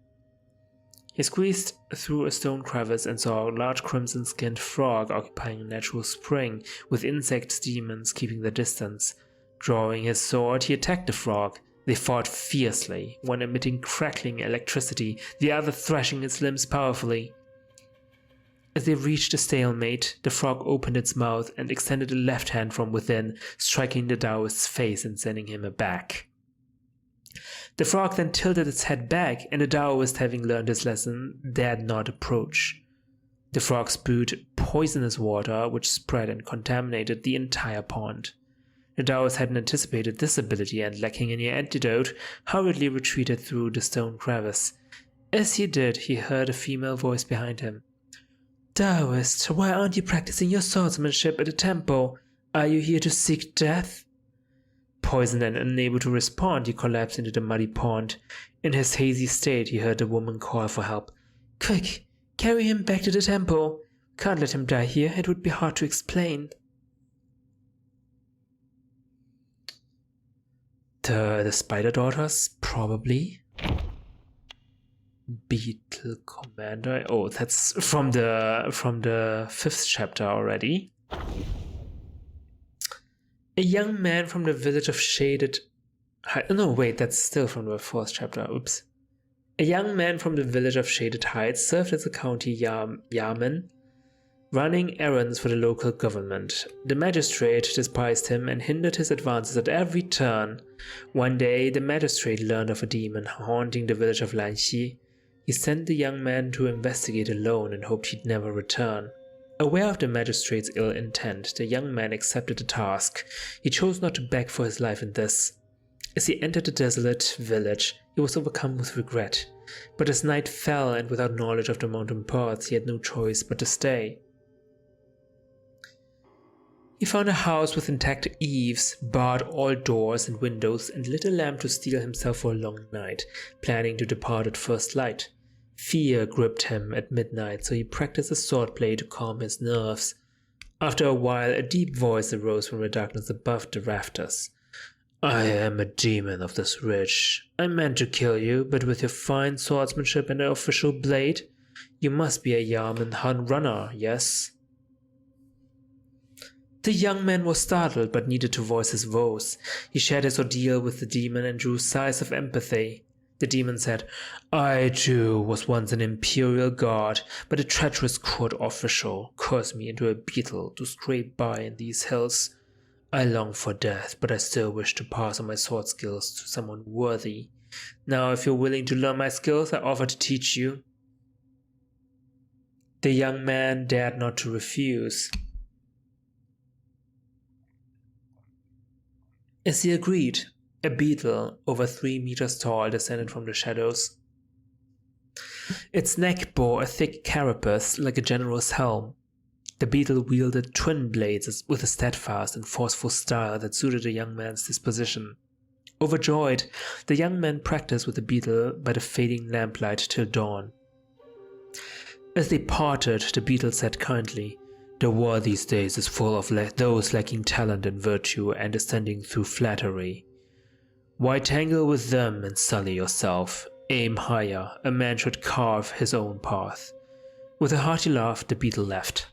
He squeezed through a stone crevice and saw a large crimson-skinned frog occupying a natural spring, with insect demons keeping their distance. Drawing his sword, he attacked the frog. They fought fiercely, one emitting crackling electricity, the other thrashing its limbs powerfully. As they reached a stalemate, the frog opened its mouth and extended a left hand from within, striking the Taoist's face and sending him aback. The frog then tilted its head back, and the Taoist, having learned his lesson, dared not approach. The frog spewed poisonous water, which spread and contaminated the entire pond. The Taoist hadn't anticipated this ability and, lacking any antidote, hurriedly retreated through the stone crevice. As he did, he heard a female voice behind him. "Taoist, why aren't you practicing your swordsmanship at the temple? Are you here to seek death?" Poisoned and unable to respond, he collapsed into the muddy pond. In his hazy state, he heard the woman call for help. "Quick, carry him back to the temple. Can't let him die here, it would be hard to explain." The Spider Daughters, probably. Beetle Commander. Oh, that's from the 5th chapter already. A young man from the village of Shaded... No, wait, that's still from the 4th chapter. Oops. A young man from the village of Shaded Heights served as a county yamen, running errands for the local government. The magistrate despised him and hindered his advances at every turn. One day, the magistrate learned of a demon haunting the village of Lanxi. He sent the young man to investigate alone and hoped he'd never return. Aware of the magistrate's ill intent, the young man accepted the task. He chose not to beg for his life in this. As he entered the desolate village, he was overcome with regret. But as night fell and without knowledge of the mountain paths, he had no choice but to stay. He found a house with intact eaves, barred all doors and windows, and lit a lamp to steel himself for a long night, planning to depart at first light. Fear gripped him at midnight, so he practiced a swordplay to calm his nerves. After a while, a deep voice arose from the darkness above the rafters. "I am a demon of this ridge. I meant to kill you, but with your fine swordsmanship and an official blade, you must be a Yamen runner, yes?" The young man was startled, but needed to voice his woes. He shared his ordeal with the demon and drew sighs of empathy. The demon said, "I too was once an imperial guard, but a treacherous court official cursed me into a beetle to scrape by in these hills. I long for death, but I still wish to pass on my sword skills to someone worthy. Now, if you're willing to learn my skills, I offer to teach you." The young man dared not to refuse. As he agreed, a beetle, over 3 meters tall, descended from the shadows. Its neck bore a thick carapace like a general's helm. The beetle wielded twin blades with a steadfast and forceful style that suited the young man's disposition. Overjoyed, the young man practiced with the beetle by the fading lamplight till dawn. As they parted, the beetle said kindly, "The world these days is full of those lacking talent and virtue and ascending through flattery. Why tangle with them and sully yourself? Aim higher, a man should carve his own path." With a hearty laugh, the beetle left.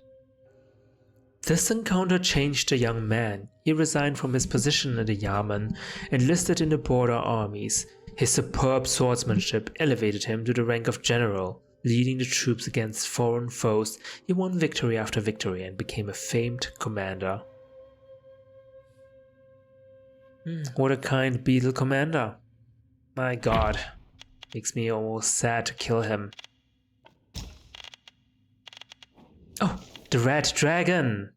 This encounter changed the young man. He resigned from his position in the Yamen, enlisted in the border armies. His superb swordsmanship elevated him to the rank of general. Leading the troops against foreign foes, he won victory after victory and became a famed commander. What a kind beetle commander. My god, makes me almost sad to kill him. Oh, the red dragon!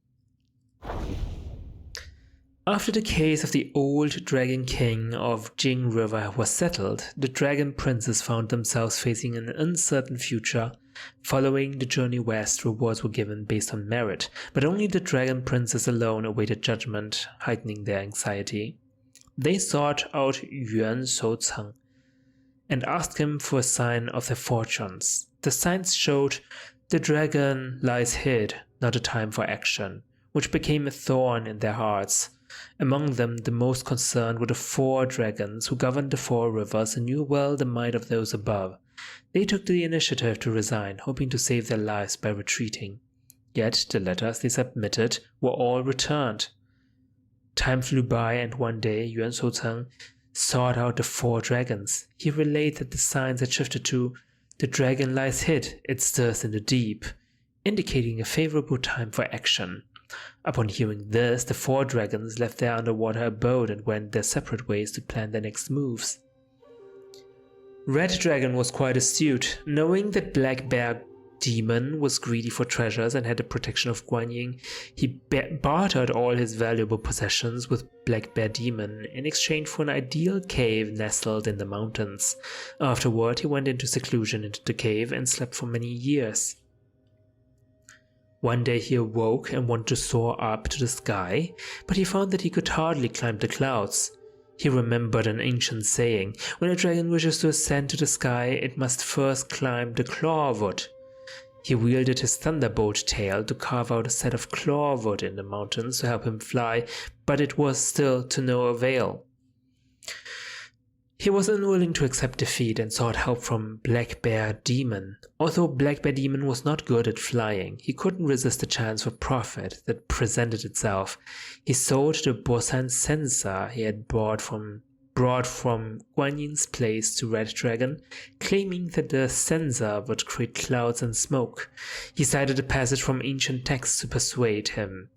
After the case of the old Dragon King of Jing River was settled, the Dragon Princes found themselves facing an uncertain future. Following the journey west, rewards were given based on merit, but only the Dragon Princes alone awaited judgment, heightening their anxiety. They sought out Yuan Shoucheng and asked him for a sign of their fortunes. The signs showed the dragon lies hid, not a time for action, which became a thorn in their hearts. Among them, the most concerned were the 4 dragons who governed the 4 rivers and knew well the might of those above. They took the initiative to resign, hoping to save their lives by retreating. Yet the letters they submitted were all returned. Time flew by, and one day Yuan Shoucheng sought out the 4 dragons. He relayed that the signs had shifted to "The dragon lies hid, it stirs in the deep." indicating a favorable time for action. Upon hearing this, the 4 dragons left their underwater abode and went their separate ways to plan their next moves. Red Dragon was quite astute. Knowing that Black Bear Demon was greedy for treasures and had the protection of Guan Yin, he bartered all his valuable possessions with Black Bear Demon in exchange for an ideal cave nestled in the mountains. Afterward, he went into seclusion into the cave and slept for many years. One day he awoke and wanted to soar up to the sky, but he found that he could hardly climb the clouds. He remembered an ancient saying: when a dragon wishes to ascend to the sky, it must first climb the clawwood. He wielded his thunderbolt tail to carve out a set of clawwood in the mountains to help him fly, but it was still to no avail. He was unwilling to accept defeat and sought help from Black Bear Demon. Although Black Bear Demon was not good at flying, he couldn't resist the chance for profit that presented itself. He sold the Bosan censer he had brought from Guan Yin's place to Red Dragon, claiming that the censer would create clouds and smoke. He cited a passage from ancient texts to persuade him.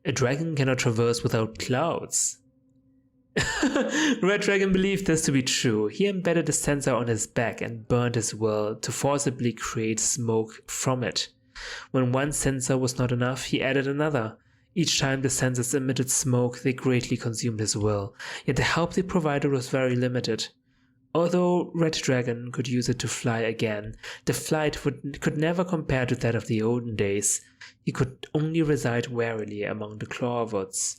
A dragon cannot traverse without clouds. Red Dragon believed this to be true. He embedded the censer on his back and burned his will to forcibly create smoke from it. When one censer was not enough, he added another. Each time the censers emitted smoke, they greatly consumed his will, yet the help they provided was very limited. Although Red Dragon could use it to fly again, the flight could never compare to that of the olden days. He could only reside warily among the clawwoods.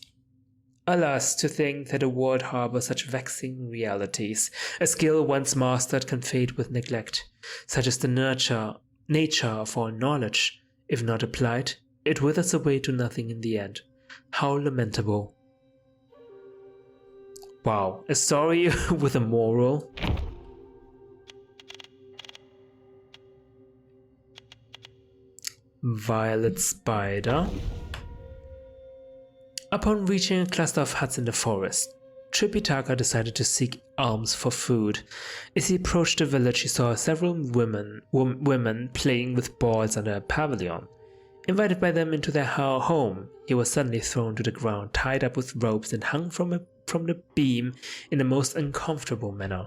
Alas, to think that a world harbors such vexing realities. A skill once mastered can fade with neglect. Such is the nature of all knowledge. If not applied, it withers away to nothing in the end. How lamentable. Wow, a story with a moral. Violet Spider. Upon reaching a cluster of huts in the forest, Tripitaka decided to seek alms for food. As he approached the village, he saw several women playing with balls under a pavilion. Invited by them into their home, he was suddenly thrown to the ground, tied up with ropes and hung from the beam in the most uncomfortable manner.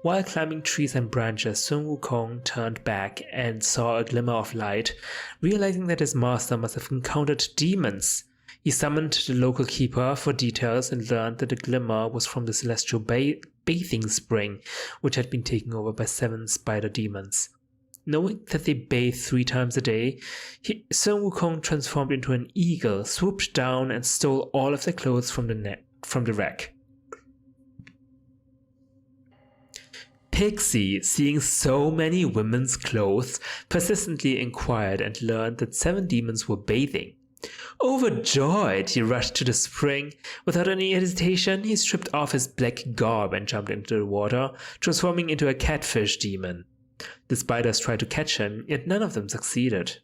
While climbing trees and branches, Sun Wukong turned back and saw a glimmer of light. Realizing that his master must have encountered demons, he summoned the local keeper for details and learned that the glimmer was from the celestial bathing spring, which had been taken over by 7 spider demons. Knowing that they bathe 3 times a day, Sun Wukong transformed into an eagle, swooped down and stole all of their clothes from the wreck. Pixie, seeing so many women's clothes, persistently inquired and learned that 7 demons were bathing. Overjoyed, he rushed to the spring. Without any hesitation, he stripped off his black garb and jumped into the water, transforming into a catfish demon. The spiders tried to catch him, yet none of them succeeded.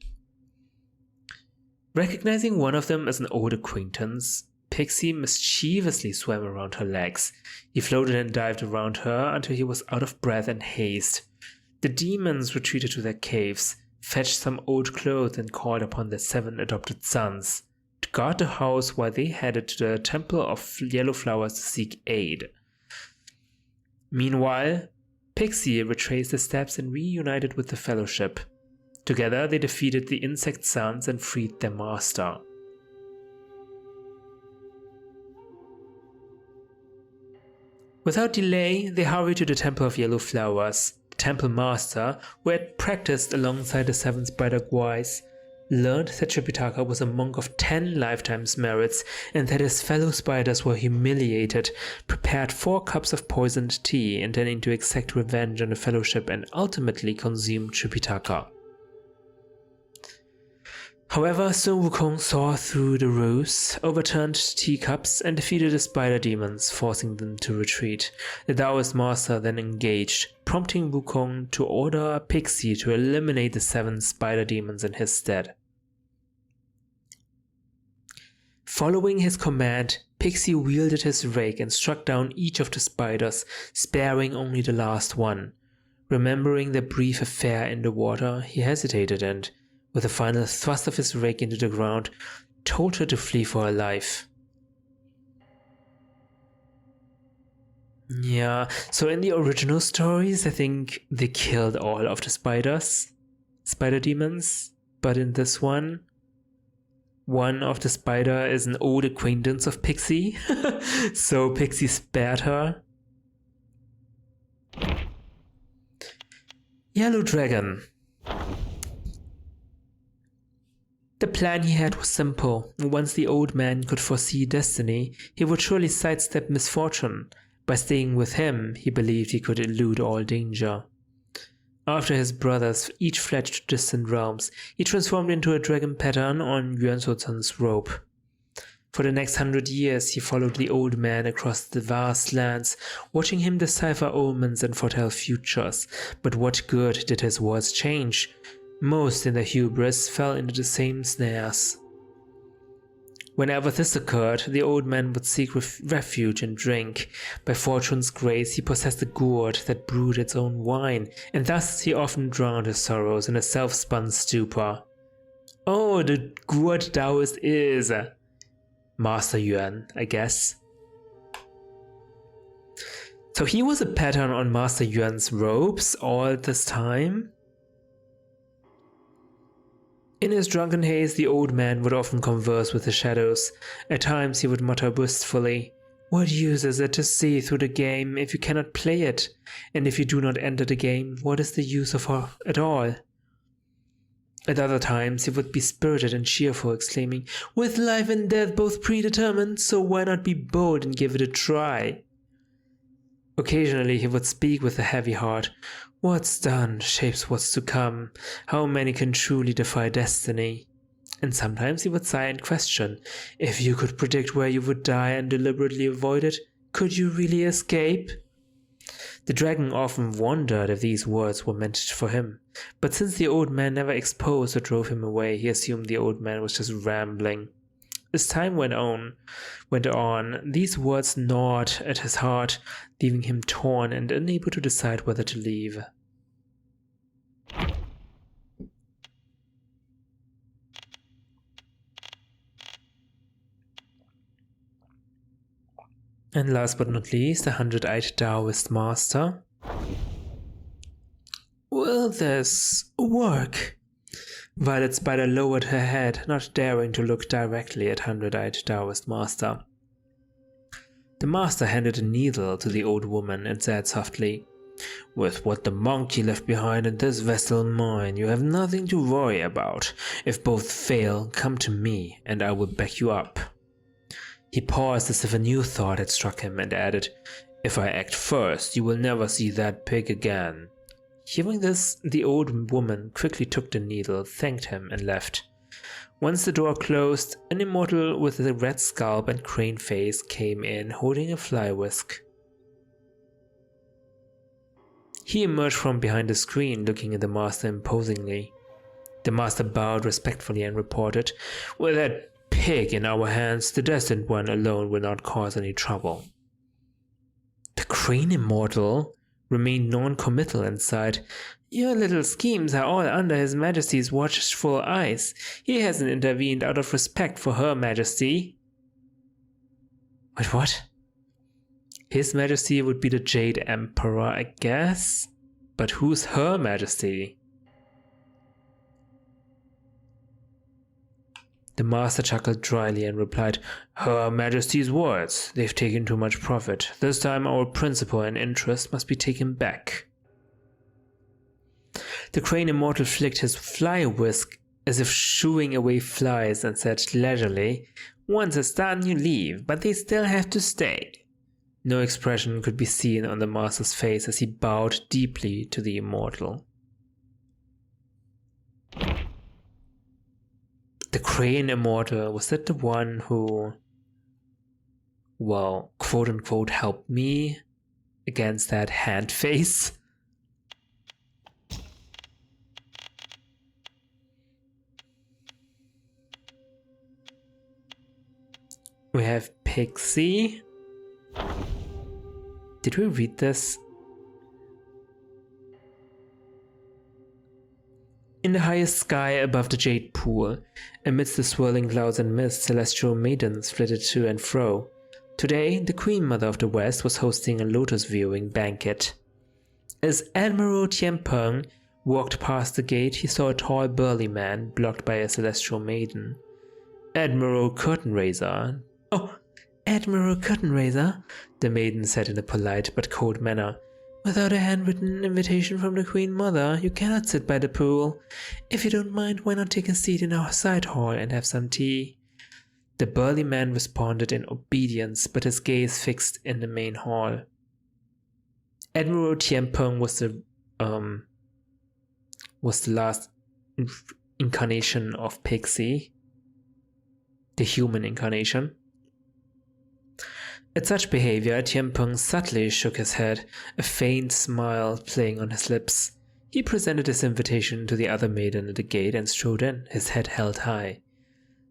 Recognizing one of them as an old acquaintance, Pixie mischievously swam around her legs. He floated and dived around her until he was out of breath and hazed. The demons retreated to their caves, fetched some old clothes and called upon their 7 adopted sons to guard the house while they headed to the Temple of Yellow Flowers to seek aid. Meanwhile, Pixie retraced the steps and reunited with the Fellowship. Together they defeated the insect sons and freed their master. Without delay, they hurried to the Temple of Yellow Flowers. The temple master, who had practiced alongside the 7 spider guys, learned that Tripitaka was a monk of 10 lifetimes merits and that his fellow spiders were humiliated, prepared 4 cups of poisoned tea, intending to exact revenge on the Fellowship and ultimately consume Tripitaka. However, Sun Wukong saw through the ruse, overturned teacups, and defeated the spider demons, forcing them to retreat. The Taoist master then engaged, prompting Wukong to order a pixie to eliminate the 7 spider demons in his stead. Following his command, Pixie wielded his rake and struck down each of the spiders, sparing only the last one. Remembering their brief affair in the water, he hesitated and, with a final thrust of his rake into the ground, told her to flee for her life. Yeah, so in the original stories, I think they killed all of the spider demons, but in this one of the spider is an old acquaintance of Pixie, so Pixie spared her. Yellow Dragon. The plan he had was simple. Once the old man could foresee destiny, he would surely sidestep misfortune. By staying with him, he believed he could elude all danger. After his brothers each fled to distant realms, he transformed into a dragon pattern on Yuan Shuocheng's robe. For the next 100 years, he followed the old man across the vast lands, watching him decipher omens and foretell futures. But what good did his words change? Most in their hubris fell into the same snares. Whenever this occurred, the old man would seek refuge in drink. By fortune's grace, he possessed a gourd that brewed its own wine, and thus he often drowned his sorrows in a self-spun stupor. Oh, the gourd Taoist is Master Yuan, I guess. So he was a pattern on Master Yuan's robes all this time? In his drunken haze, the old man would often converse with the shadows. At times he would mutter wistfully, "What use is it to see through the game if you cannot play it? And if you do not enter the game, what is the use of her at all?" At other times he would be spirited and cheerful, exclaiming, "With life and death both predetermined, so why not be bold and give it a try?" Occasionally he would speak with a heavy heart. "What's done shapes what's to come. How many can truly defy destiny?" And sometimes he would sigh and question, "If you could predict where you would die and deliberately avoid it, could you really escape?" The dragon often wondered if these words were meant for him, but since the old man never exposed or drove him away, he assumed the old man was just rambling. As time went on, these words gnawed at his heart, leaving him torn and unable to decide whether to leave. And last but not least, the 100-eyed Taoist master. Will this work? Violet Spider lowered her head, not daring to look directly at 100-eyed Taoist master. The master handed a needle to the old woman and said softly, "With what the monkey left behind in this vessel mine, you have nothing to worry about. If both fail, come to me, and I will back you up." He paused as if a new thought had struck him and added, "If I act first, you will never see that pig again." Hearing this, the old woman quickly took the needle, thanked him, and left. Once the door closed, an immortal with a red scalp and crane face came in, holding a fly whisk. He emerged from behind the screen, looking at the master imposingly. The master bowed respectfully and reported, "With that pig in our hands, the Destined One alone will not cause any trouble." The crane immortal remained non-committal and sighed, "Your little schemes are all under His Majesty's watchful eyes. He hasn't intervened out of respect for Her Majesty." Wait, what? His Majesty would be the Jade Emperor, I guess? But who's Her Majesty? The master chuckled dryly and replied, "Her Majesty's words. They've taken too much profit. This time our principal and interest must be taken back." The crane immortal flicked his fly whisk as if shooing away flies and said leisurely, "Once it's done, you leave, but they still have to stay." No expression could be seen on the master's face as he bowed deeply to the immortal. The crane immortal, was that the one who, well, quote unquote, helped me against that hand face? We have Pixie. Did we read this? In the highest sky above the jade pool, amidst the swirling clouds and mist, celestial maidens flitted to and fro. Today, the Queen Mother of the West was hosting a lotus viewing banquet. As Admiral Tianpeng walked past the gate, he saw a tall, burly man blocked by a celestial maiden. Admiral Curtain-Raiser. Oh, Admiral Curtain-Raiser, the maiden said in a polite but cold manner. Without a handwritten invitation from the Queen Mother, you cannot sit by the pool. If you don't mind, why not take a seat in our side hall and have some tea? The burly man responded in obedience, but his gaze fixed in the main hall. Admiral Tianpeng was the last incarnation of Pixie, the human incarnation. At such behavior, Tianpeng subtly shook his head, a faint smile playing on his lips. He presented his invitation to the other maiden at the gate and strode in, his head held high.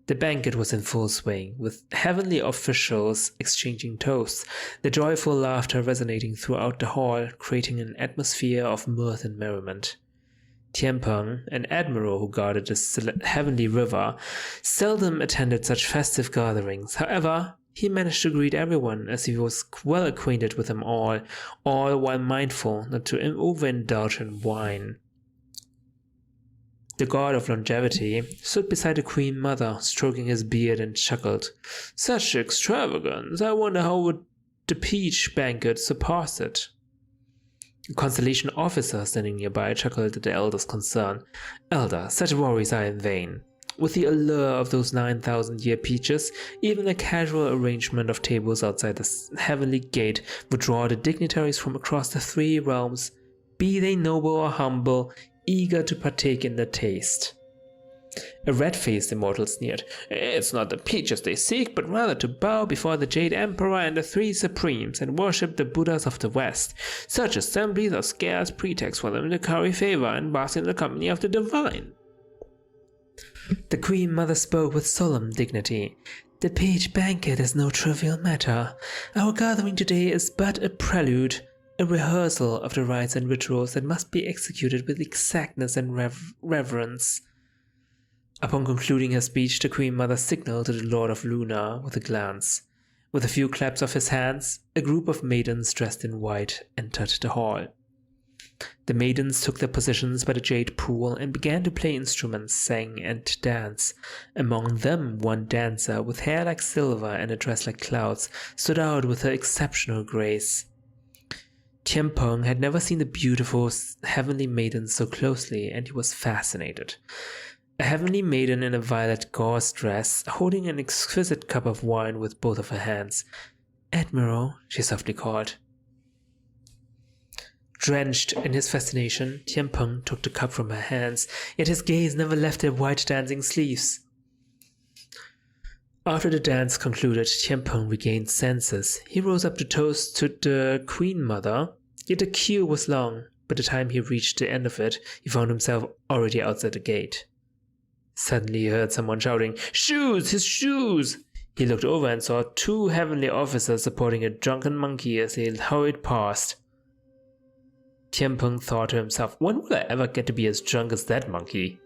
The banquet was in full swing, with heavenly officials exchanging toasts, the joyful laughter resonating throughout the hall, creating an atmosphere of mirth and merriment. Tianpeng, an admiral who guarded the heavenly river, seldom attended such festive gatherings. However, he managed to greet everyone as he was well acquainted with them all while mindful not to overindulge in wine. The god of longevity stood beside the Queen Mother, stroking his beard, and chuckled. Such extravagance! I wonder how would the peach banquet surpass it? A constellation officer standing nearby chuckled at the elder's concern. Elder, such worries are in vain. With the allure of those 9,000-year peaches, even a casual arrangement of tables outside the heavenly gate would draw the dignitaries from across the three realms, be they noble or humble, eager to partake in the taste. A red-faced immortal sneered. It's not the peaches they seek, but rather to bow before the Jade Emperor and the Three Supremes and worship the Buddhas of the West. Such assemblies are scarce pretext for them to curry favor and bask in the company of the divine. The Queen Mother spoke with solemn dignity. The peach banquet is no trivial matter. Our gathering today is but a prelude, a rehearsal of the rites and rituals that must be executed with exactness and reverence. Upon concluding her speech, the Queen Mother signaled to the Lord of Luna with a glance. With a few claps of his hands, a group of maidens dressed in white entered the hall. The maidens took their positions by the jade pool and began to play instruments, sing, and dance. Among them, one dancer, with hair like silver and a dress like clouds, stood out with her exceptional grace. Tianpeng had never seen the beautiful heavenly maiden so closely, and he was fascinated. A heavenly maiden in a violet gauze dress, holding an exquisite cup of wine with both of her hands. "Admiral," she softly called. Drenched in his fascination, Tianpeng took the cup from her hands, yet his gaze never left their white dancing sleeves. After the dance concluded, Tianpeng regained senses. He rose up to toast to the Queen Mother, yet the queue was long. By the time he reached the end of it, he found himself already outside the gate. Suddenly he heard someone shouting, "Shoes! His shoes!" He looked over and saw two heavenly officers supporting a drunken monkey as they hurried past. Tianpeng thought to himself, when will I ever get to be as drunk as that monkey?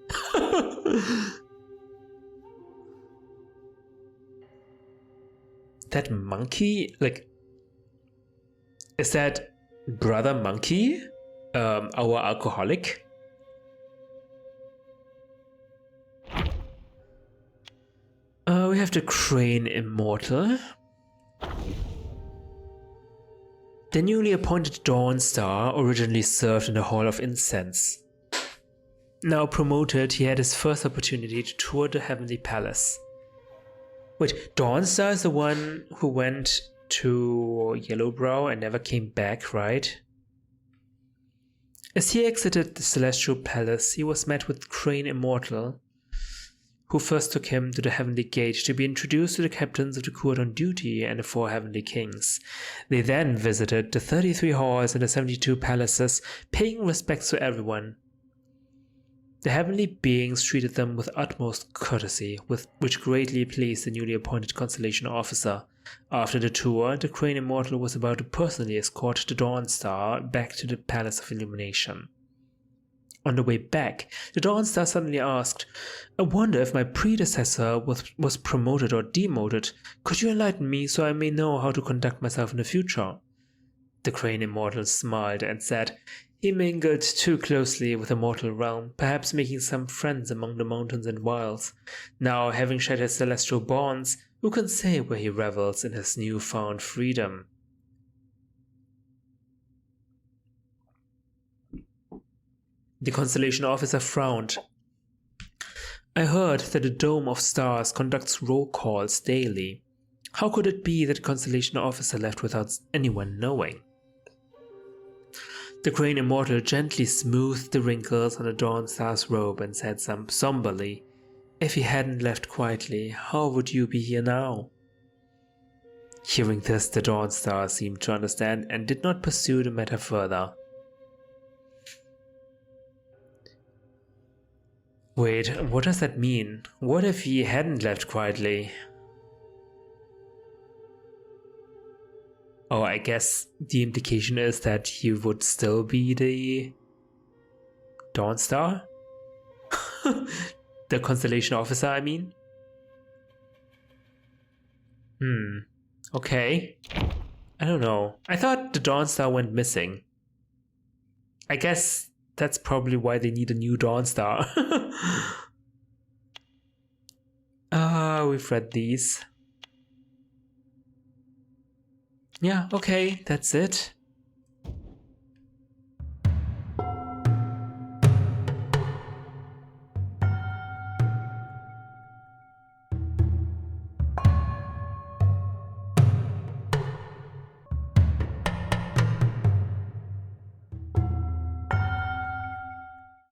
That monkey? Like, is that Brother Monkey? Our alcoholic? We have the Crane Immortal. The newly appointed Dawn Star originally served in the Hall of Incense. Now promoted, he had his first opportunity to tour the Heavenly Palace. Wait, Dawn Star is the one who went to Yellowbrow and never came back, right? As he exited the Celestial Palace, he was met with Crane Immortal, who first took him to the Heavenly Gate to be introduced to the captains of the court on duty and the 4 Heavenly Kings. They then visited the 33 halls and the 72 palaces, paying respects to everyone. The heavenly beings treated them with utmost courtesy, which greatly pleased the newly appointed constellation officer. After the tour, the Crane Immortal was about to personally escort the Dawn Star back to the Palace of Illumination. On the way back, the Dawnstar suddenly asked, I wonder if my predecessor was promoted or demoted. Could you enlighten me so I may know how to conduct myself in the future? The Crane Immortal smiled and said, he mingled too closely with the mortal realm, perhaps making some friends among the mountains and wilds. Now, having shed his celestial bonds, who can say where he revels in his newfound freedom? The Constellation Officer frowned. I heard that the Dome of Stars conducts roll calls daily. How could it be that the Constellation Officer left without anyone knowing? The Crane Immortal gently smoothed the wrinkles on the Dawnstar's robe and said somberly, if he hadn't left quietly, how would you be here now? Hearing this, the Dawnstar seemed to understand and did not pursue the matter further. Wait, what does that mean? What if he hadn't left quietly? Oh, I guess the implication is that he would still be the Dawnstar? The Constellation Officer, I mean? Okay. I don't know. I thought the Dawnstar went missing. I guess that's probably why they need a new Dawnstar. We've read these. Yeah, okay, that's it.